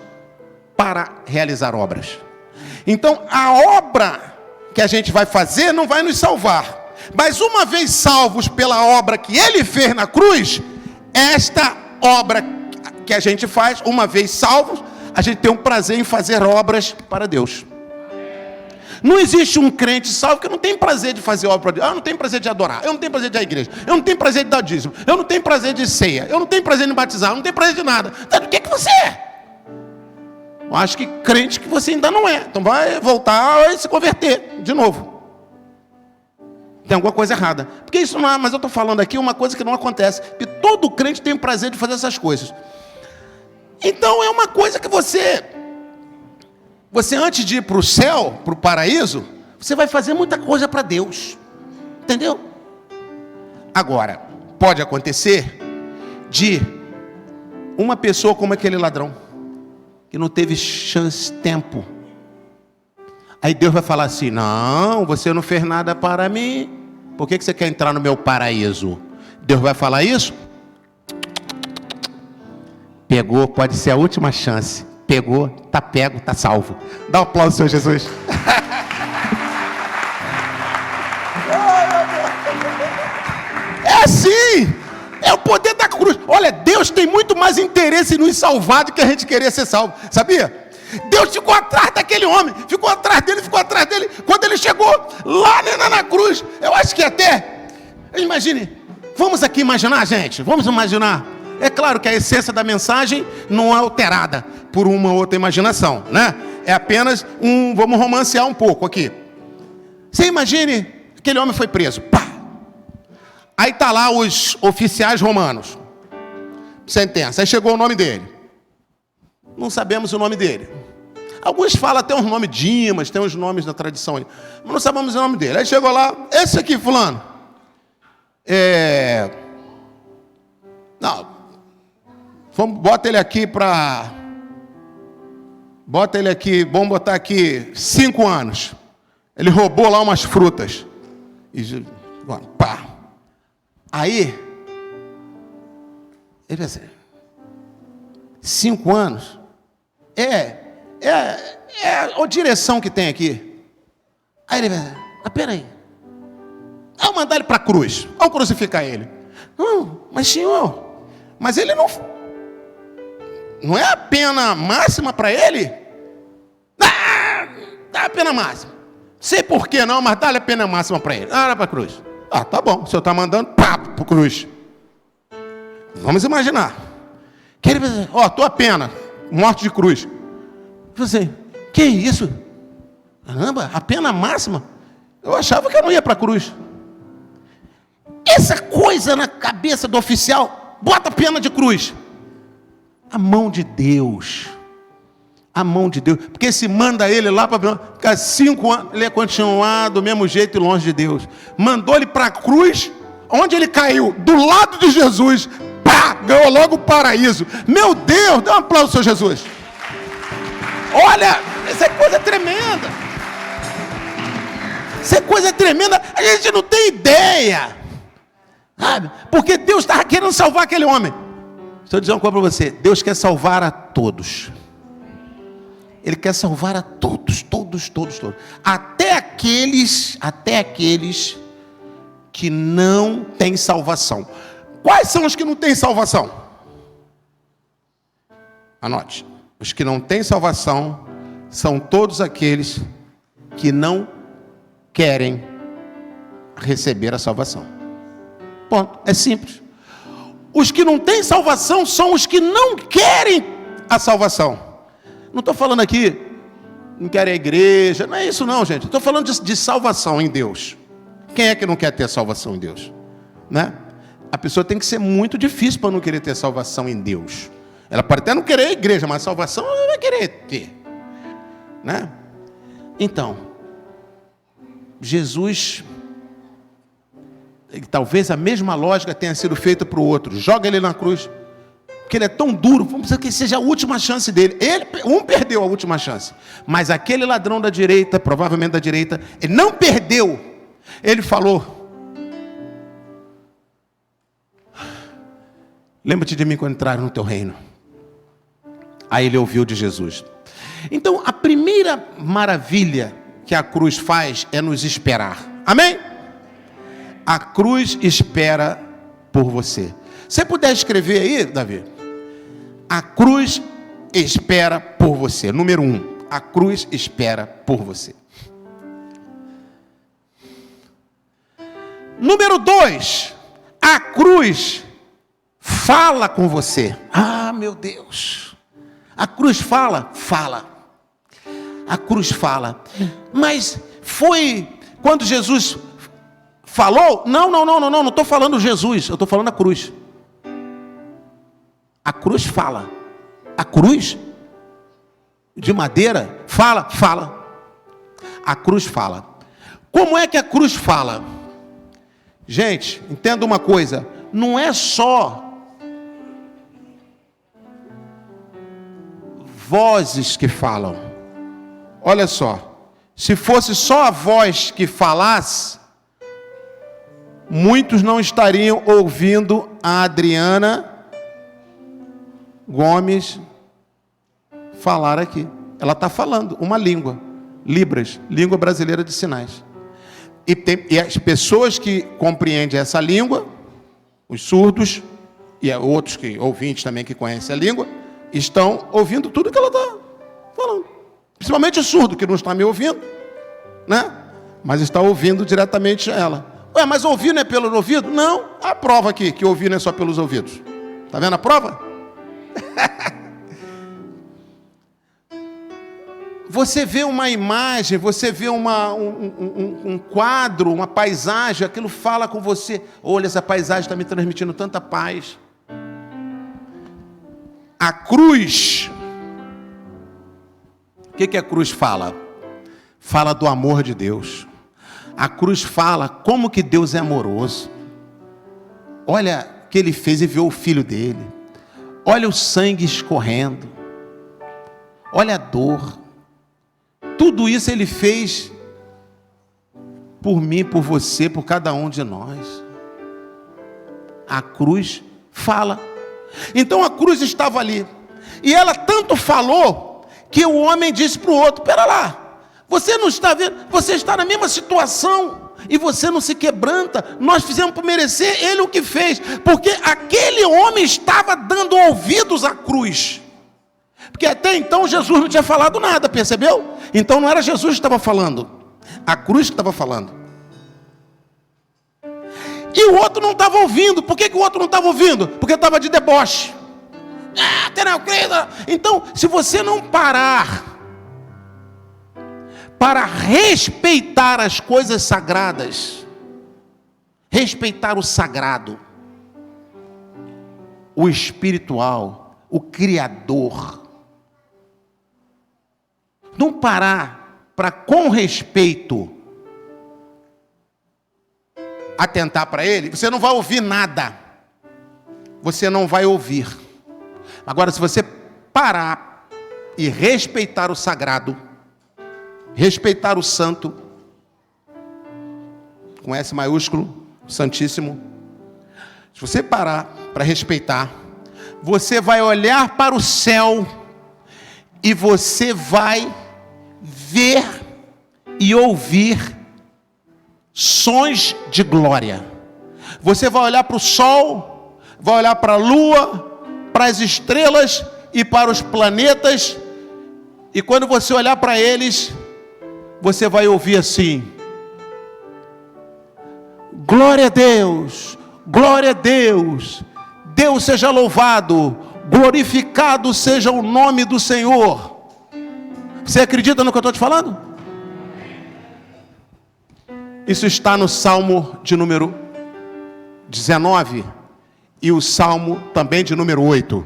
para realizar obras. Então, a obra que a gente vai fazer não vai nos salvar. Mas uma vez salvos pela obra que Ele fez na cruz, esta obra que a gente faz, uma vez salvos, a gente tem um prazer em fazer obras para Deus. Não existe um crente salvo que não tem prazer de fazer obra para Deus. Eu não tenho prazer de adorar, eu não tenho prazer de ir à igreja, eu não tenho prazer de dar dízimo, eu não tenho prazer de ceia, eu não tenho prazer de batizar, eu não tenho prazer de nada. Então, do que você é? Eu acho que crente que você ainda não é. Então vai voltar e se converter de novo. Tem alguma coisa errada. Porque isso não é, mas eu estou falando aqui uma coisa que não acontece. Porque todo crente tem o prazer de fazer essas coisas. Então é uma coisa que você antes de ir para o céu, para o paraíso, você vai fazer muita coisa para Deus. Entendeu? Agora, pode acontecer de uma pessoa como aquele ladrão, que não teve chance, tempo. Aí Deus vai falar assim, não, você não fez nada para mim, por que você quer entrar no meu paraíso? Deus vai falar isso? Pegou, pode ser a última chance. Pegou, tá pego, tá salvo. Dá um aplauso, Senhor Jesus. É assim, é o poder da cruz. Olha, Deus tem muito mais interesse em nos salvar do que a gente querer ser salvo, sabia? Deus ficou atrás daquele homem, ficou atrás dele. Quando ele chegou lá na cruz, eu acho que até, imagine, vamos aqui imaginar, gente, vamos imaginar. É claro que a essência da mensagem não é alterada por uma outra imaginação, né? É apenas vamos romancear um pouco aqui. Você imagine, aquele homem foi preso, pá. Aí tá lá os oficiais romanos, sentença, aí chegou o nome dele. Não sabemos o nome dele. Alguns falam até uns nomes Dimas, tem uns nomes da tradição aí, mas não sabemos o nome dele. Aí chegou lá, esse aqui, fulano. Não, bota ele aqui vamos botar aqui 5 anos. Ele roubou lá umas frutas. E pá. Aí, ele vai dizer, 5 anos? É a direção que tem aqui. Aí ele vai dizer, peraí. Vamos mandar ele para a cruz. Vamos crucificar ele. Não, mas senhor, mas ele não é a pena máxima para ele? Dá a pena máxima. Sei por que não, mas dá a pena máxima para ele. Dá para a cruz. Tá bom, o senhor está mandando para a cruz. Vamos imaginar. Que ele vai dizer, tua pena, morte de cruz. Você, que isso? Caramba, a pena máxima? Eu achava que eu não ia para a cruz. Essa coisa na cabeça do oficial, bota a pena de cruz. A mão de Deus. A mão de Deus. Porque se manda ele lá para ficar 5 anos, ele ia continuar do mesmo jeito e longe de Deus. Mandou ele para a cruz, onde ele caiu? Do lado de Jesus, Pá! Ganhou logo o paraíso. Meu Deus, dá um aplauso, Senhor Jesus. Olha, essa é coisa tremenda. Isso é coisa tremenda. A gente não tem ideia. Sabe? Porque Deus estava querendo salvar aquele homem. Deixa eu dizer uma coisa para você. Deus quer salvar a todos. Ele quer salvar a todos, todos. Até aqueles que não têm salvação. Quais são os que não têm salvação? Anote. Os que não têm salvação são todos aqueles que não querem receber a salvação. Ponto. É simples. Os que não têm salvação são os que não querem a salvação. Não estou falando aqui, não querem a igreja, não é isso não, gente. Estou falando de salvação em Deus. Quem é que não quer ter salvação em Deus? Né? A pessoa tem que ser muito difícil para não querer ter salvação em Deus. Ela pode até não querer a igreja, mas salvação ela vai querer ter. Né? Então, Jesus, talvez a mesma lógica tenha sido feita para o outro. Joga ele na cruz. Porque ele é tão duro, vamos dizer que seja a última chance dele. Um perdeu a última chance. Mas aquele ladrão da direita, provavelmente da direita, ele não perdeu. Ele falou: lembra-te de mim quando entrar no teu reino. Aí ele ouviu de Jesus. Então, a primeira maravilha que a cruz faz é nos esperar. Amém? A cruz espera por você. Se você puder escrever aí, Davi. A cruz espera por você. Número 1. A cruz espera por você. Número 2. A cruz fala com você. Ah, meu Deus. A cruz fala? Fala. A cruz fala. Mas foi quando Jesus falou? Não estou falando Jesus, eu estou falando a cruz. A cruz fala. A cruz de madeira fala. A cruz fala. Como é que a cruz fala? Gente, entenda uma coisa. Não é só vozes que falam. Olha só. Se fosse só a voz que falasse, muitos não estariam ouvindo a Adriana Gomes falar aqui. Ela está falando uma língua, Libras, língua brasileira de sinais. E as pessoas que compreendem essa língua, os surdos e outros ouvintes também que conhecem a língua, estão ouvindo tudo que ela está falando. Principalmente o surdo que não está me ouvindo, né? Mas está ouvindo diretamente ela. Ué, mas ouvir não é pelo ouvido? Não. A prova aqui que ouvir não é só pelos ouvidos. Está vendo a prova? Você vê uma imagem, você vê um quadro, uma paisagem, aquilo fala com você. Olha, essa paisagem está me transmitindo tanta paz. A cruz, o que a cruz fala? Fala do amor de Deus. A cruz fala como que Deus é amoroso. Olha o que ele fez e viu o filho dele. Olha o sangue escorrendo. Olha a dor. Tudo isso ele fez por mim, por você, por cada um de nós. A cruz fala. Então a cruz estava ali. E ela tanto falou que o homem disse para o outro: pera lá, você não está vendo? Você está na mesma situação e você não se quebranta. Nós fizemos por merecer, ele o que fez. Porque aquele homem estava dando ouvidos à cruz. Porque até então Jesus não tinha falado nada, percebeu? Então não era Jesus que estava falando, a cruz que estava falando. E o outro não estava ouvindo. Por que o outro não estava ouvindo? Porque estava de deboche. Então, se você não parar para respeitar as coisas sagradas, respeitar o sagrado, o espiritual, o Criador, não parar para, com respeito, atentar para ele, você não vai ouvir nada. você não vai ouvir. Agora, se você parar e respeitar o sagrado, respeitar o santo, com S maiúsculo, santíssimo, se você parar para respeitar, você vai olhar para o céu e você vai ver e ouvir sons de glória. Você vai olhar para o sol, vai olhar para a lua, para as estrelas e para os planetas, e quando você olhar para eles, você vai ouvir assim: glória a Deus, glória a Deus, Deus seja louvado, glorificado seja o nome do Senhor. Você acredita no que eu estou te falando? Isso está no Salmo de número 19 e o Salmo também de número 8.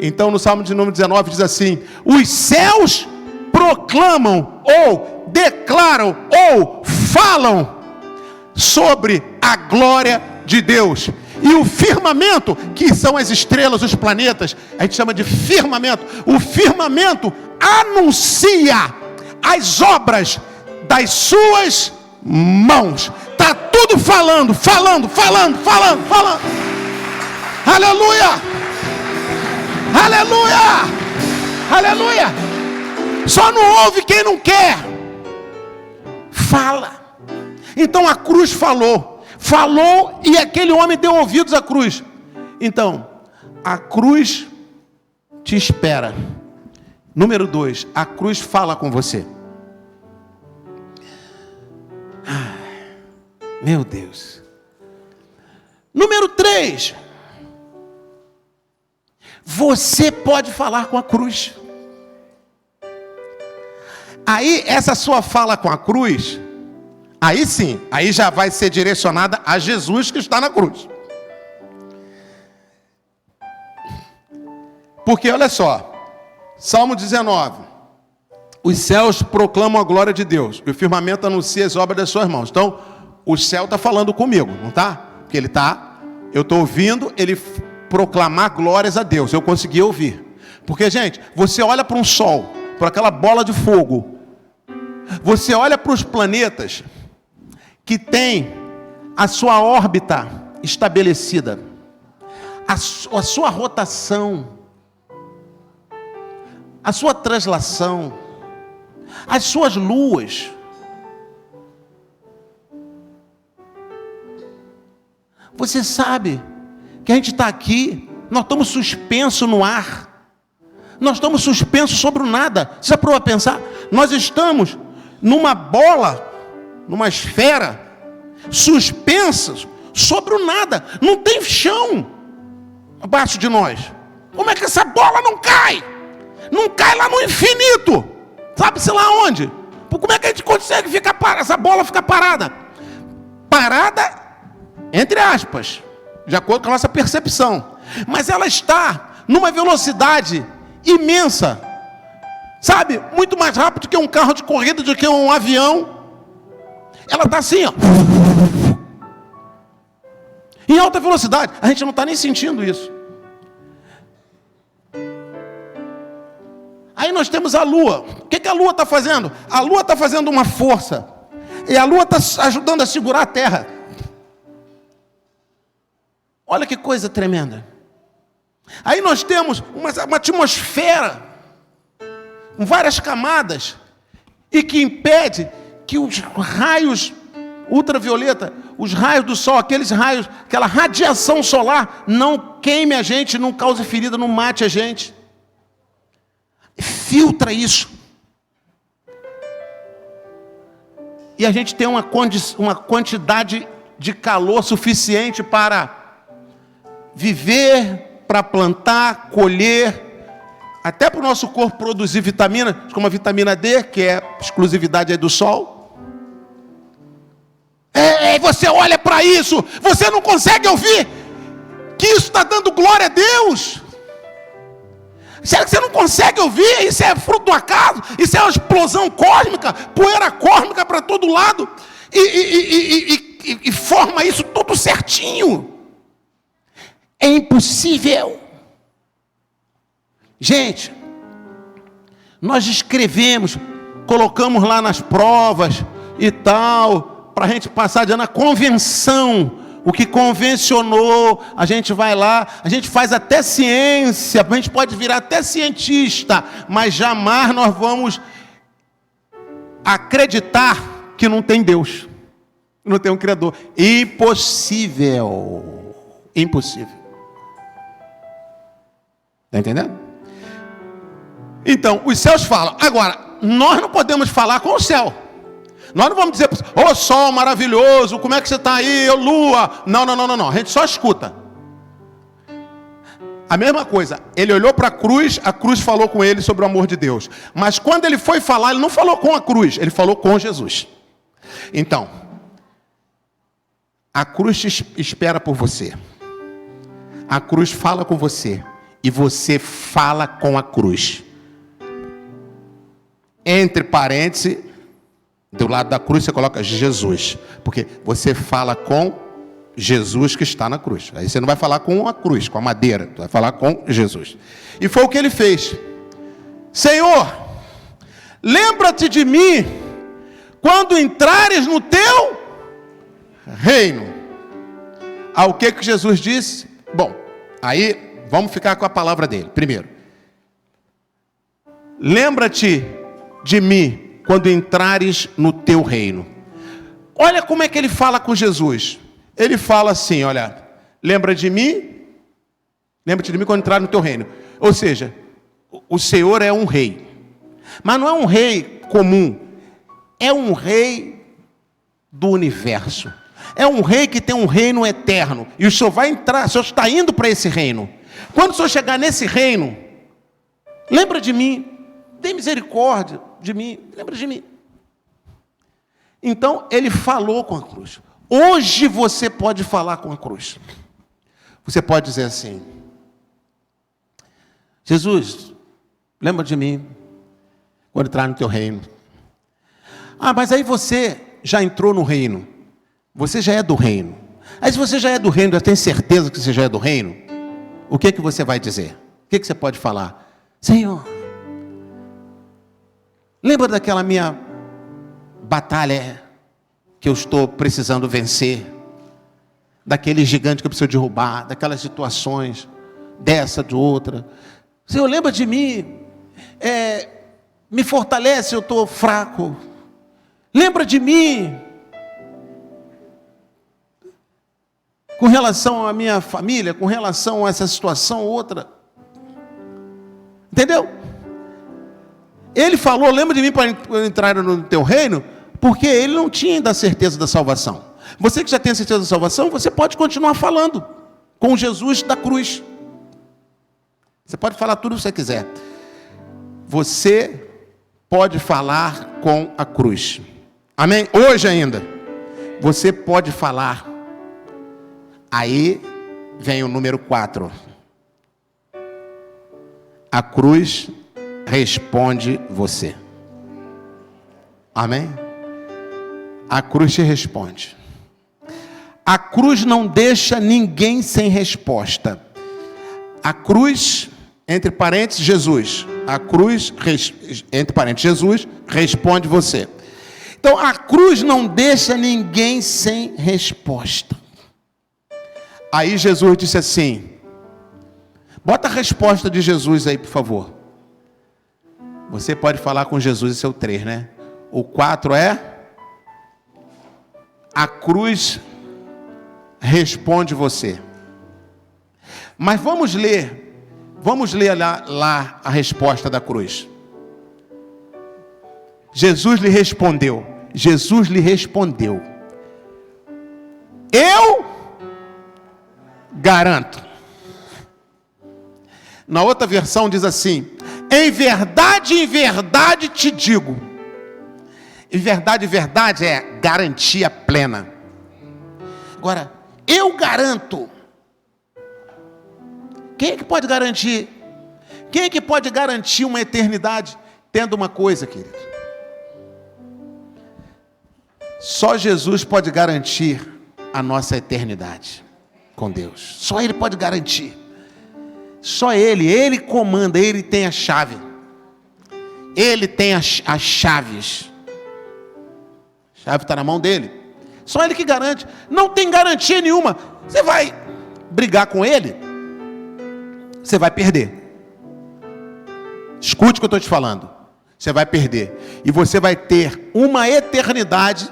Então no Salmo de número 19 diz assim: os céus proclamam ou declaram ou falam sobre a glória de Deus. E o firmamento, que são as estrelas, os planetas, a gente chama de firmamento. O firmamento anuncia as obras das suas mãos. Está tudo falando. Aleluia! Aleluia! Aleluia! Só não ouve quem não quer. Fala. Então a cruz falou e aquele homem deu ouvidos à cruz. Então, a cruz te espera. Número 2, a cruz fala com você. Meu Deus. Número 3, você pode falar com a cruz. Aí, essa sua fala com a cruz, aí sim, aí já vai ser direcionada a Jesus que está na cruz. Porque olha só, Salmo 19, os céus proclamam a glória de Deus, e o firmamento anuncia as obras das suas mãos. Então, o céu está falando comigo, não está? Porque eu estou ouvindo ele proclamar glórias a Deus, eu consegui ouvir. Porque, gente, você olha para um sol, para aquela bola de fogo, você olha para os planetas que tem a sua órbita estabelecida, a sua rotação, a sua translação, as suas luas. Você sabe que a gente está aqui, nós estamos suspensos no ar, nós estamos suspensos sobre o nada. Você já provou a pensar? Nós estamos numa bola, numa esfera, suspensos sobre o nada, não tem chão abaixo de nós. Como é que essa bola não cai? Não cai lá no infinito, sabe-se lá onde? Como é que a gente consegue ficar essa bola ficar parada? Parada, entre aspas, de acordo com a nossa percepção, mas ela está numa velocidade imensa, sabe, muito mais rápido que um carro de corrida, do que um avião. Ela está assim, ó, em alta velocidade. A gente não está nem sentindo isso. Aí nós temos a Lua. O que a Lua está fazendo? A Lua está fazendo uma força, e a Lua está ajudando a segurar a Terra. Olha que coisa tremenda. Aí nós temos uma atmosfera com várias camadas, e que impede que os raios ultravioleta, os raios do sol, aqueles raios, aquela radiação solar, não queime a gente, não cause ferida, não mate a gente. Filtra isso. E a gente tem uma quantidade de calor suficiente para viver, para plantar, colher, até para o nosso corpo produzir vitaminas, como a vitamina D, que é exclusividade aí do sol. Você olha para isso, você não consegue ouvir que isso está dando glória a Deus? Será que você não consegue ouvir? Isso é fruto do acaso? Isso é uma explosão cósmica, poeira cósmica para todo lado, e forma isso tudo certinho. é impossível. Gente, nós escrevemos, colocamos lá nas provas e tal, para a gente passar de ano na convenção. O que convencionou, a gente vai lá, a gente faz até ciência, a gente pode virar até cientista, mas jamais nós vamos acreditar que não tem Deus, não tem um Criador. Impossível. Impossível. Está entendendo? Então, os céus falam. Agora, nós não podemos falar com o céu. Nós não vamos dizer, ô sol maravilhoso, como é que você está aí, ô lua. Não. A gente só escuta. A mesma coisa, ele olhou para a cruz falou com ele sobre o amor de Deus. Mas quando ele foi falar, ele não falou com a cruz, ele falou com Jesus. Então, a cruz te espera por você. A cruz fala com você. E você fala com a cruz. Entre parênteses, do lado da cruz você coloca Jesus. Porque você fala com Jesus que está na cruz. Aí você não vai falar com a cruz, com a madeira. Você vai falar com Jesus. E foi o que ele fez. Senhor, lembra-te de mim quando entrares no teu reino. Ao que Jesus disse? Bom, aí vamos ficar com a palavra dele. Primeiro, lembra-te de mim quando entrares no teu reino. Olha como é que ele fala com Jesus. Ele fala assim, olha, lembra-te de mim quando entrar no teu reino. Ou seja, o Senhor é um rei. Mas não é um rei comum. É um rei do universo. É um rei que tem um reino eterno. E o Senhor vai entrar, o Senhor está indo para esse reino. Quando o Senhor chegar nesse reino, lembra de mim. Tem misericórdia de mim. Lembra de mim. Então, ele falou com a cruz. Hoje você pode falar com a cruz. Você pode dizer assim: Jesus, lembra de mim quando entrar no teu reino. Ah, mas aí você já entrou no reino. Você já é do reino. Aí se você já é do reino, já tem certeza que você já é do reino, o que você vai dizer? O que você pode falar? Senhor, lembra daquela minha batalha que eu estou precisando vencer? Daquele gigante que eu preciso derrubar, daquelas situações, dessa, de outra. Senhor, lembra de mim, me fortalece, eu estou fraco. Lembra de mim com relação à minha família, com relação a essa situação ou outra. Entendeu? Ele falou, lembra de mim para entrar no teu reino, porque ele não tinha ainda a certeza da salvação. Você que já tem a certeza da salvação, você pode continuar falando com Jesus da cruz. Você pode falar tudo o que você quiser. Você pode falar com a cruz. Amém? Hoje ainda. Você pode falar. Aí vem o número 4. A cruz responde você. Amém? A cruz te responde. A cruz não deixa ninguém sem resposta. A cruz, entre parênteses, Jesus. A cruz, entre parênteses, Jesus, responde você. Então, a cruz não deixa ninguém sem resposta. Aí Jesus disse assim, bota a resposta de Jesus aí, por favor. Você pode falar com Jesus, esse é o 3, né? O 4 é, a cruz responde você. Mas vamos ler lá a resposta da cruz. Jesus lhe respondeu, eu garanto. Na outra versão diz assim, em verdade te digo. Em verdade é garantia plena. Agora, eu garanto. Quem é que pode garantir? Quem é que pode garantir uma eternidade? Tendo uma coisa, querido. Só Jesus pode garantir a nossa eternidade. com Deus. Só Ele pode garantir. Só Ele comanda, Ele tem a chave. Ele tem as chaves. A chave está na mão dele. Só Ele que garante. Não tem garantia nenhuma. Você vai brigar com Ele, você vai perder. Escute o que eu estou te falando. Você vai perder. E você vai ter uma eternidade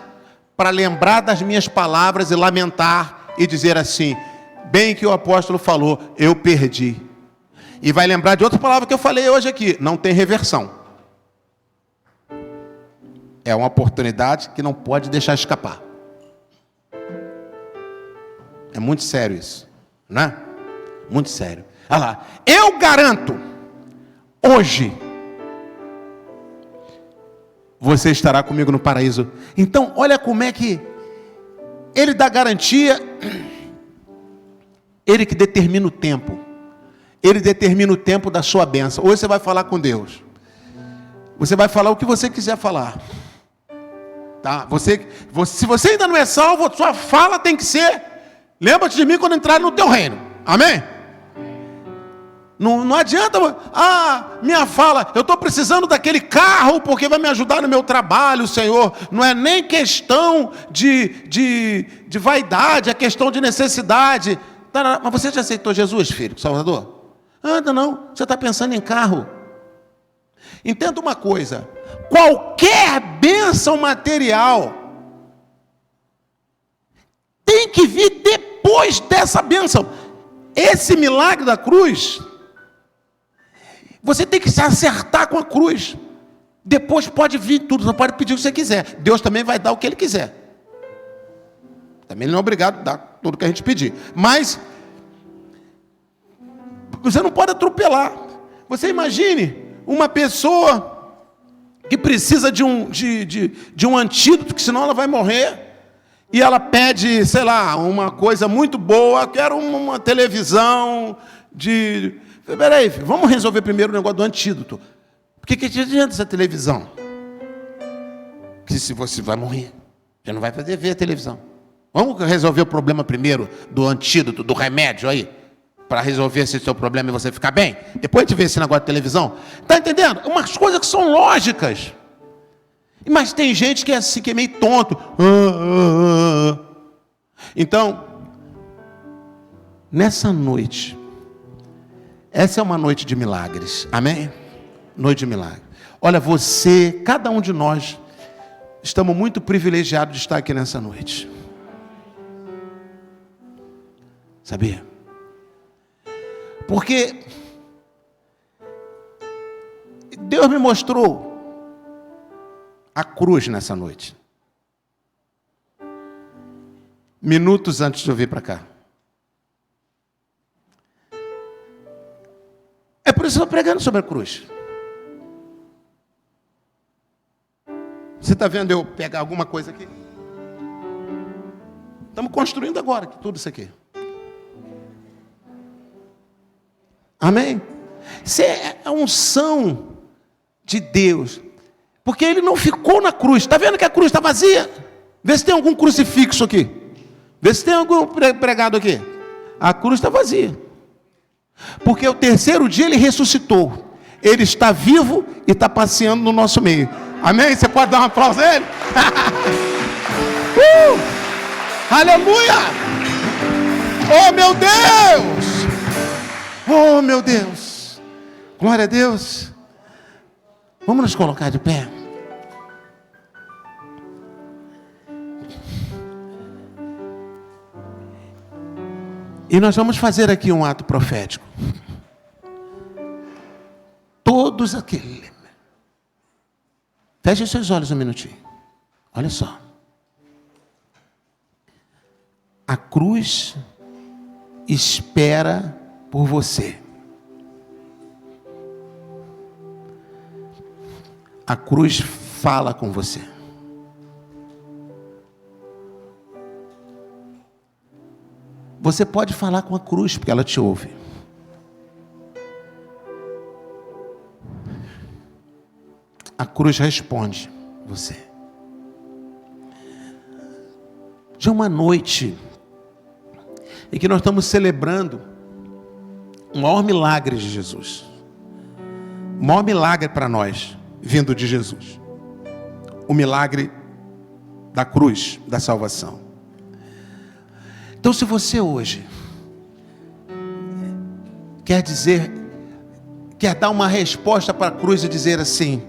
para lembrar das minhas palavras e lamentar e dizer assim: bem que o apóstolo falou, eu perdi. E vai lembrar de outra palavra que eu falei hoje aqui: não tem reversão. É uma oportunidade que não pode deixar escapar. É muito sério isso, não é? Muito sério. Olha lá, eu garanto, hoje, você estará comigo no paraíso. Então, olha como é que Ele dá garantia. Ele que determina o tempo. Ele determina o tempo da sua bênção. Hoje você vai falar com Deus. Você vai falar o que você quiser falar. Tá? Se você ainda não é salvo, sua fala tem que ser: lembra-te de mim quando entrar no teu reino. Amém? Não adianta, minha fala, eu estou precisando daquele carro porque vai me ajudar no meu trabalho, Senhor. Não é nem questão de vaidade, é questão de necessidade. Mas você já aceitou Jesus, filho, Salvador? Anda não, você está pensando em carro. Entenda uma coisa: qualquer bênção material tem que vir depois dessa bênção. Esse milagre da cruz, você tem que se acertar com a cruz. Depois pode vir tudo, você pode pedir o que você quiser. Deus também vai dar o que Ele quiser. Também Ele não é obrigado a dar tudo o que a gente pedir. Mas você não pode atropelar. Você imagine uma pessoa que precisa de um antídoto, que senão ela vai morrer. E ela pede, sei lá, uma coisa muito boa. Quero uma televisão de... Peraí, vamos resolver primeiro o negócio do antídoto. Porque que adianta essa televisão? Porque se você vai morrer, já não vai poder ver a televisão. Vamos resolver o problema primeiro do antídoto, do remédio aí, para resolver esse seu problema e você ficar bem. Depois a gente vê esse negócio de televisão. Está entendendo? Umas coisas que são lógicas. Mas tem gente que é assim, que é meio tonto. Então, nessa noite, essa é uma noite de milagres, amém? Noite de milagre. Olha, você, cada um de nós, estamos muito privilegiados de estar aqui nessa noite. Sabia? Porque Deus me mostrou a cruz nessa noite. Minutos antes de eu vir para cá. É por isso que eu estou pregando sobre a cruz. Você está vendo eu pegar alguma coisa aqui? Estamos construindo agora tudo isso aqui. Amém? Isso é a unção de Deus. Porque Ele não ficou na cruz. Está vendo que a cruz está vazia? Vê se tem algum crucifixo aqui. Vê se tem algum pregado aqui. A cruz está vazia. Porque o terceiro dia Ele ressuscitou. Ele está vivo e está passeando no nosso meio. Amém? Você pode dar um aplauso a Ele? Aleluia! Oh meu Deus! Oh meu Deus! Glória a Deus! Vamos nos colocar de pé. E nós vamos fazer aqui um ato profético. Todos aqueles. Feche seus olhos um minutinho. Olha só. A cruz espera por você. A cruz fala com você. Você pode falar com a cruz, porque ela te ouve. A cruz responde você. Já uma noite, e que nós estamos celebrando o maior milagre de Jesus. O maior milagre para nós, vindo de Jesus. O milagre da cruz, da salvação. Então, se você hoje quer dar uma resposta para a cruz e dizer assim: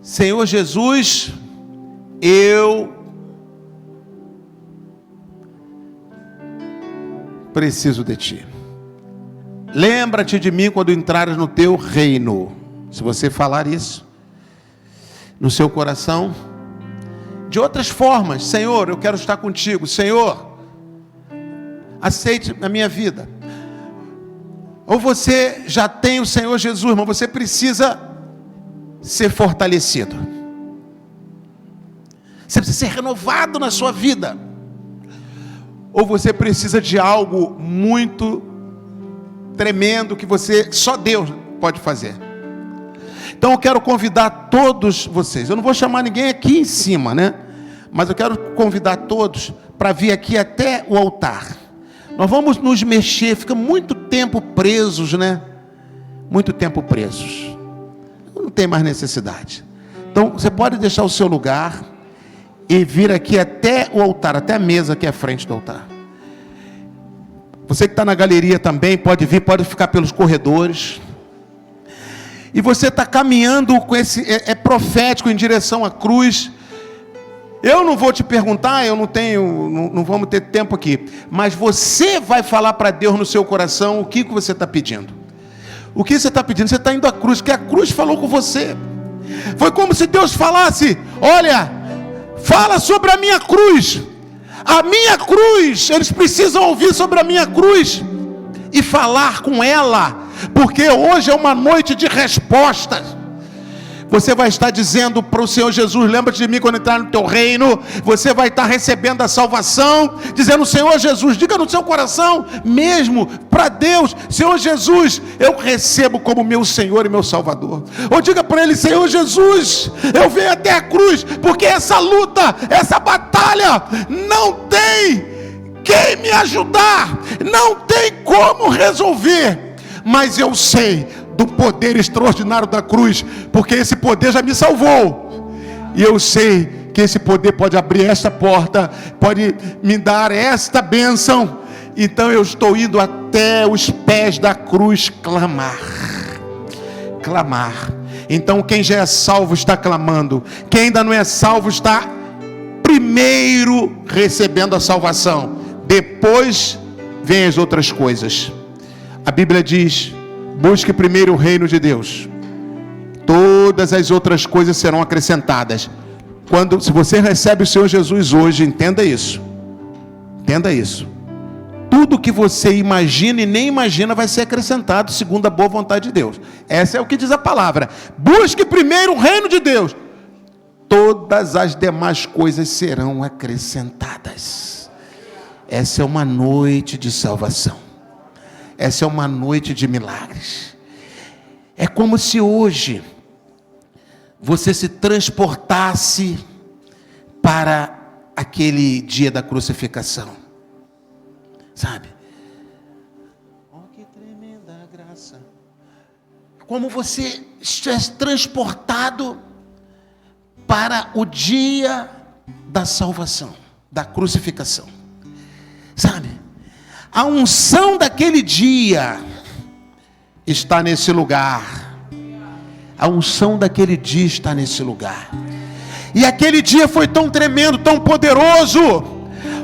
Senhor Jesus, eu preciso de Ti. Lembra-te de mim quando entrares no Teu reino. Se você falar isso no seu coração, de outras formas: Senhor, eu quero estar contigo. Senhor, aceite a minha vida. Ou você já tem o Senhor Jesus, mas você precisa ser fortalecido. Você precisa ser renovado na sua vida. Ou você precisa de algo muito tremendo que só Deus pode fazer. Então eu quero convidar todos vocês. Eu não vou chamar ninguém aqui em cima, né? Mas eu quero convidar todos para vir aqui até o altar. Nós vamos nos mexer, fica muito tempo presos, né? Muito tempo presos. Não tem mais necessidade. Então, você pode deixar o seu lugar e vir aqui até o altar, até a mesa aqui à frente do altar. Você que está na galeria também, pode vir, pode ficar pelos corredores. E você está caminhando com é profético em direção à cruz. Eu não vou te perguntar, não vamos ter tempo aqui. Mas você vai falar para Deus no seu coração o que você está pedindo. O que você está pedindo? Você está indo à cruz, porque a cruz falou com você. Foi como se Deus falasse: olha, fala sobre a minha cruz. A minha cruz, eles precisam ouvir sobre a minha cruz e falar com ela, porque hoje é uma noite de respostas. Você vai estar dizendo para o Senhor Jesus: lembra-te de mim quando entrar no teu reino. Você vai estar recebendo a salvação, dizendo: Senhor Jesus, diga no seu coração mesmo para Deus: Senhor Jesus, eu recebo como meu Senhor e meu Salvador. Ou diga para Ele: Senhor Jesus, eu venho até a cruz, porque essa luta, essa batalha, não tem quem me ajudar, não tem como resolver, mas eu sei do poder extraordinário da cruz, porque esse poder já me salvou, e eu sei que esse poder pode abrir esta porta, pode me dar esta bênção. Então eu estou indo até os pés da cruz clamar. Então quem já é salvo está clamando, quem ainda não é salvo está primeiro recebendo a salvação, depois vem as outras coisas. A Bíblia diz: busque primeiro o reino de Deus, todas as outras coisas serão acrescentadas. Se você recebe o Senhor Jesus hoje, entenda isso. Tudo que você imagina e nem imagina vai ser acrescentado segundo a boa vontade de Deus. Essa é o que diz a palavra. Busque primeiro o reino de Deus, todas as demais coisas serão acrescentadas. Essa é uma noite de salvação. Essa é uma noite de milagres. É como se hoje você se transportasse para aquele dia da crucificação. Sabe? Oh, que tremenda graça. Como você estivesse transportado para o dia da salvação, da crucificação. Sabe? A unção daquele dia está nesse lugar. A unção daquele dia está nesse lugar. E aquele dia foi tão tremendo, tão poderoso.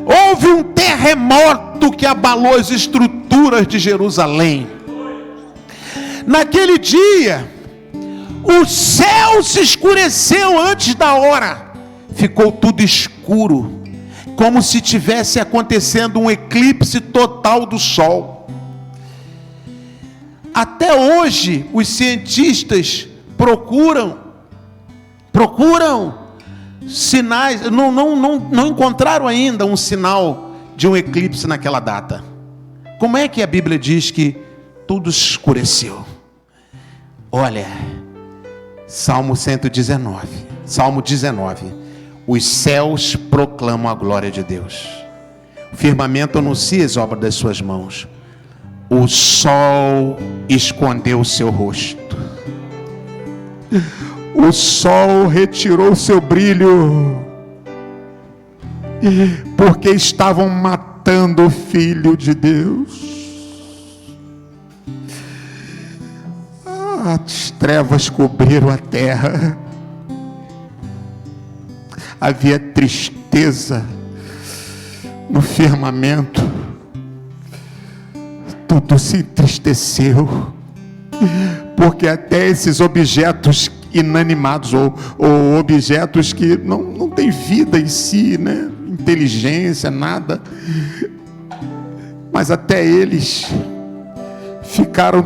Houve um terremoto que abalou as estruturas de Jerusalém. Naquele dia, o céu se escureceu antes da hora. Ficou tudo escuro, como se tivesse acontecendo um eclipse total do sol. Até hoje, os cientistas procuram sinais, não encontraram ainda um sinal de um eclipse naquela data. Como é que a Bíblia diz que tudo escureceu? Olha, Salmo 119, Salmo 19. Os céus proclamam a glória de Deus. O firmamento anuncia as obras das suas mãos. O sol escondeu o seu rosto. O sol retirou o seu brilho, porque estavam matando o Filho de Deus. As trevas cobriram a terra. Havia tristeza no firmamento. Tudo se entristeceu, porque até esses objetos inanimados, ou objetos que não têm vida em si, né? Inteligência, nada, mas até eles ficaram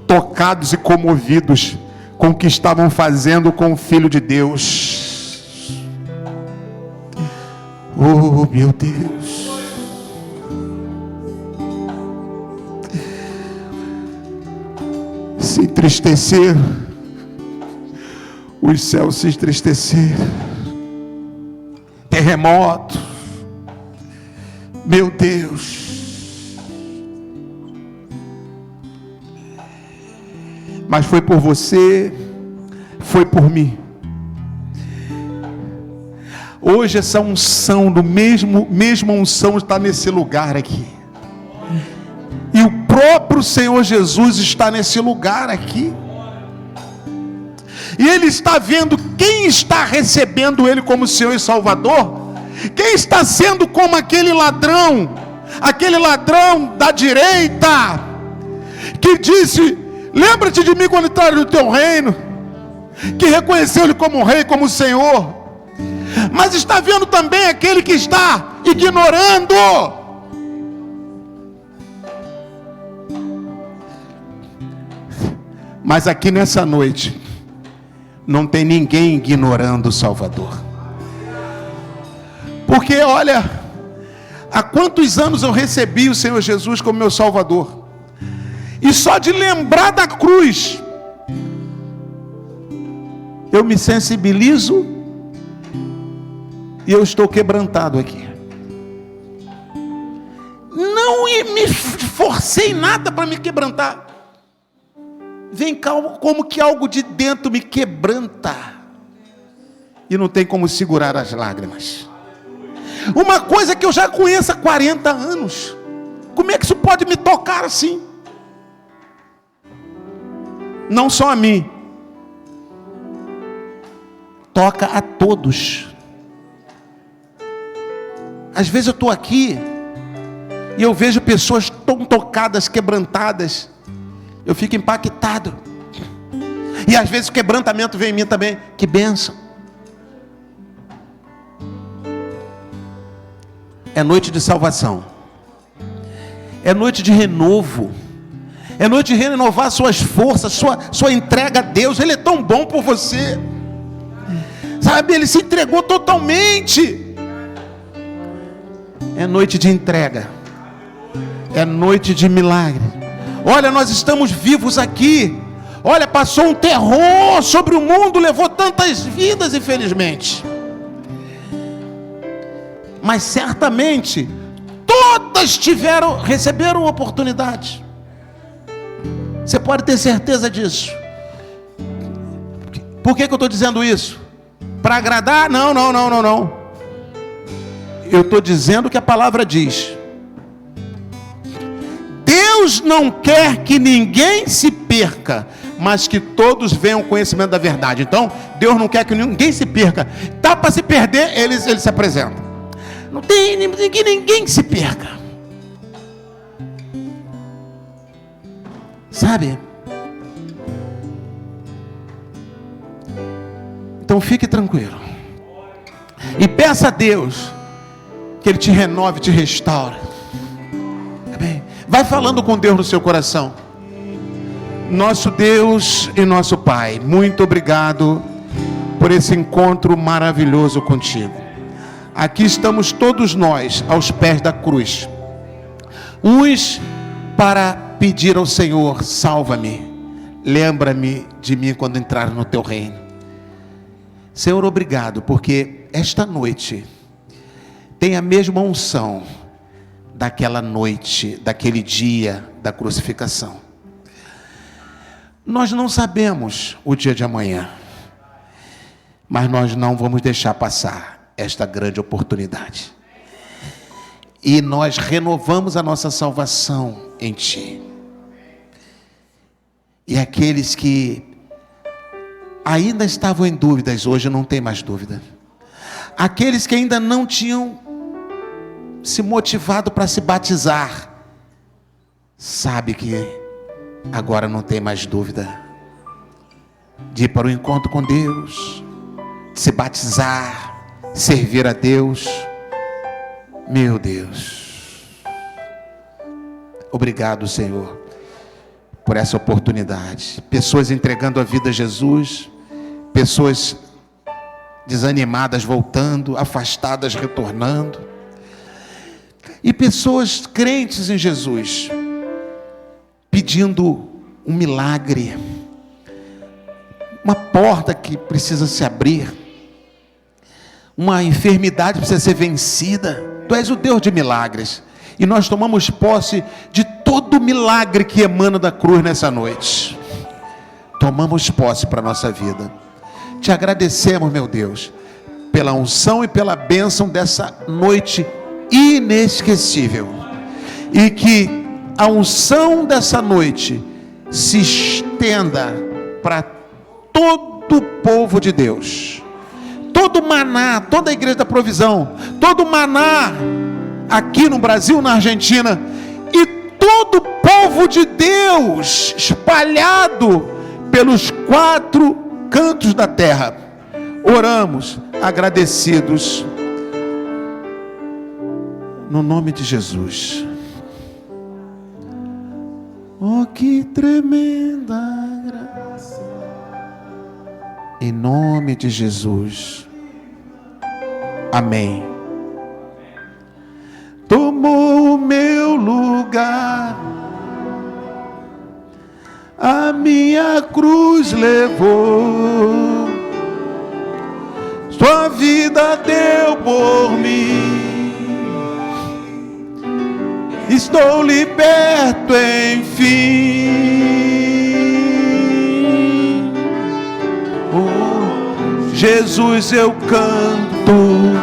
tocados e comovidos com o que estavam fazendo com o Filho de Deus. Oh, meu Deus! Se entristecer, os céus se entristeceram. Terremoto, meu Deus. Mas foi por você, foi por mim. Hoje essa unção, mesma unção está nesse lugar aqui. E o próprio Senhor Jesus está nesse lugar aqui. E Ele está vendo quem está recebendo Ele como Senhor e Salvador. Quem está sendo como aquele ladrão da direita, que disse: lembra-te de mim quando entrar no teu reino. Que reconheceu Ele como Rei, como Senhor. Mas está vendo também aquele que está ignorando. Mas aqui nessa noite não tem ninguém ignorando o Salvador. Porque olha, há quantos anos eu recebi o Senhor Jesus como meu Salvador, e só de lembrar da cruz eu me sensibilizo e eu estou quebrantado aqui. Não me forcei nada para me quebrantar. Vem cá, como que algo de dentro me quebranta, e não tem como segurar as lágrimas. Uma coisa que eu já conheço há 40 anos, como é que isso pode me tocar assim? Não só a mim, toca a todos. Às vezes eu estou aqui e eu vejo pessoas tão tocadas, quebrantadas, eu fico impactado. E às vezes o quebrantamento vem em mim também. Que bênção. É noite de salvação. É noite de renovo. É noite de renovar suas forças, sua entrega a Deus. Ele é tão bom por você. Sabe, Ele se entregou totalmente. É noite de entrega. É noite de milagre. Olha, nós estamos vivos aqui. Olha, passou um terror sobre o mundo, levou tantas vidas, infelizmente. Mas certamente todas receberam oportunidade. Você pode ter certeza disso. Por que eu estou dizendo isso? Para agradar? Não. Eu estou dizendo o que a palavra diz. Deus não quer que ninguém se perca, mas que todos venham ao conhecimento da verdade. Então, Deus não quer que ninguém se perca. Tá para se perder, ele se apresenta. Não tem que ninguém se perca. Sabe? Então fique tranquilo. E peça a Deus que Ele te renove, te restaure. Amém? Vai falando com Deus no seu coração. Nosso Deus e nosso Pai, muito obrigado por esse encontro maravilhoso contigo. Aqui estamos todos nós aos pés da cruz. Uns para pedir ao Senhor: salva-me, lembra-me de mim quando entrar no teu reino. Senhor, obrigado, porque esta noite tem a mesma unção daquela noite, daquele dia da crucificação. Nós não sabemos o dia de amanhã, mas nós não vamos deixar passar esta grande oportunidade. E nós renovamos a nossa salvação em Ti. E aqueles que ainda estavam em dúvidas, hoje não tem mais dúvida. Aqueles que ainda não tinham se motivado para se batizar, sabe que agora não tem mais dúvida de ir para o encontro com Deus, de se batizar, servir a Deus. Meu Deus, obrigado, Senhor, por essa oportunidade. Pessoas entregando a vida a Jesus, pessoas desanimadas voltando, afastadas retornando, e pessoas crentes em Jesus pedindo um milagre, uma porta que precisa se abrir, uma enfermidade precisa ser vencida. Tu és o Deus de milagres, e nós tomamos posse de todo milagre que emana da cruz nessa noite. Tomamos posse para a nossa vida. Te agradecemos, meu Deus, pela unção e pela bênção dessa noite inesquecível, e que a unção dessa noite se estenda para todo o povo de Deus. Todo maná, toda a igreja da provisão, todo maná aqui no Brasil, na Argentina, e todo o povo de Deus espalhado pelos 4 cantos da terra. Oramos agradecidos no nome de Jesus. Oh, que tremenda graça! Em nome de Jesus. Amém. Tomou o meu lugar, a minha cruz levou, sua vida deu por mim, estou liberto enfim. Jesus, eu canto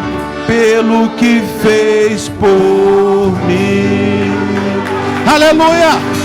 pelo que fez por mim. Aleluia!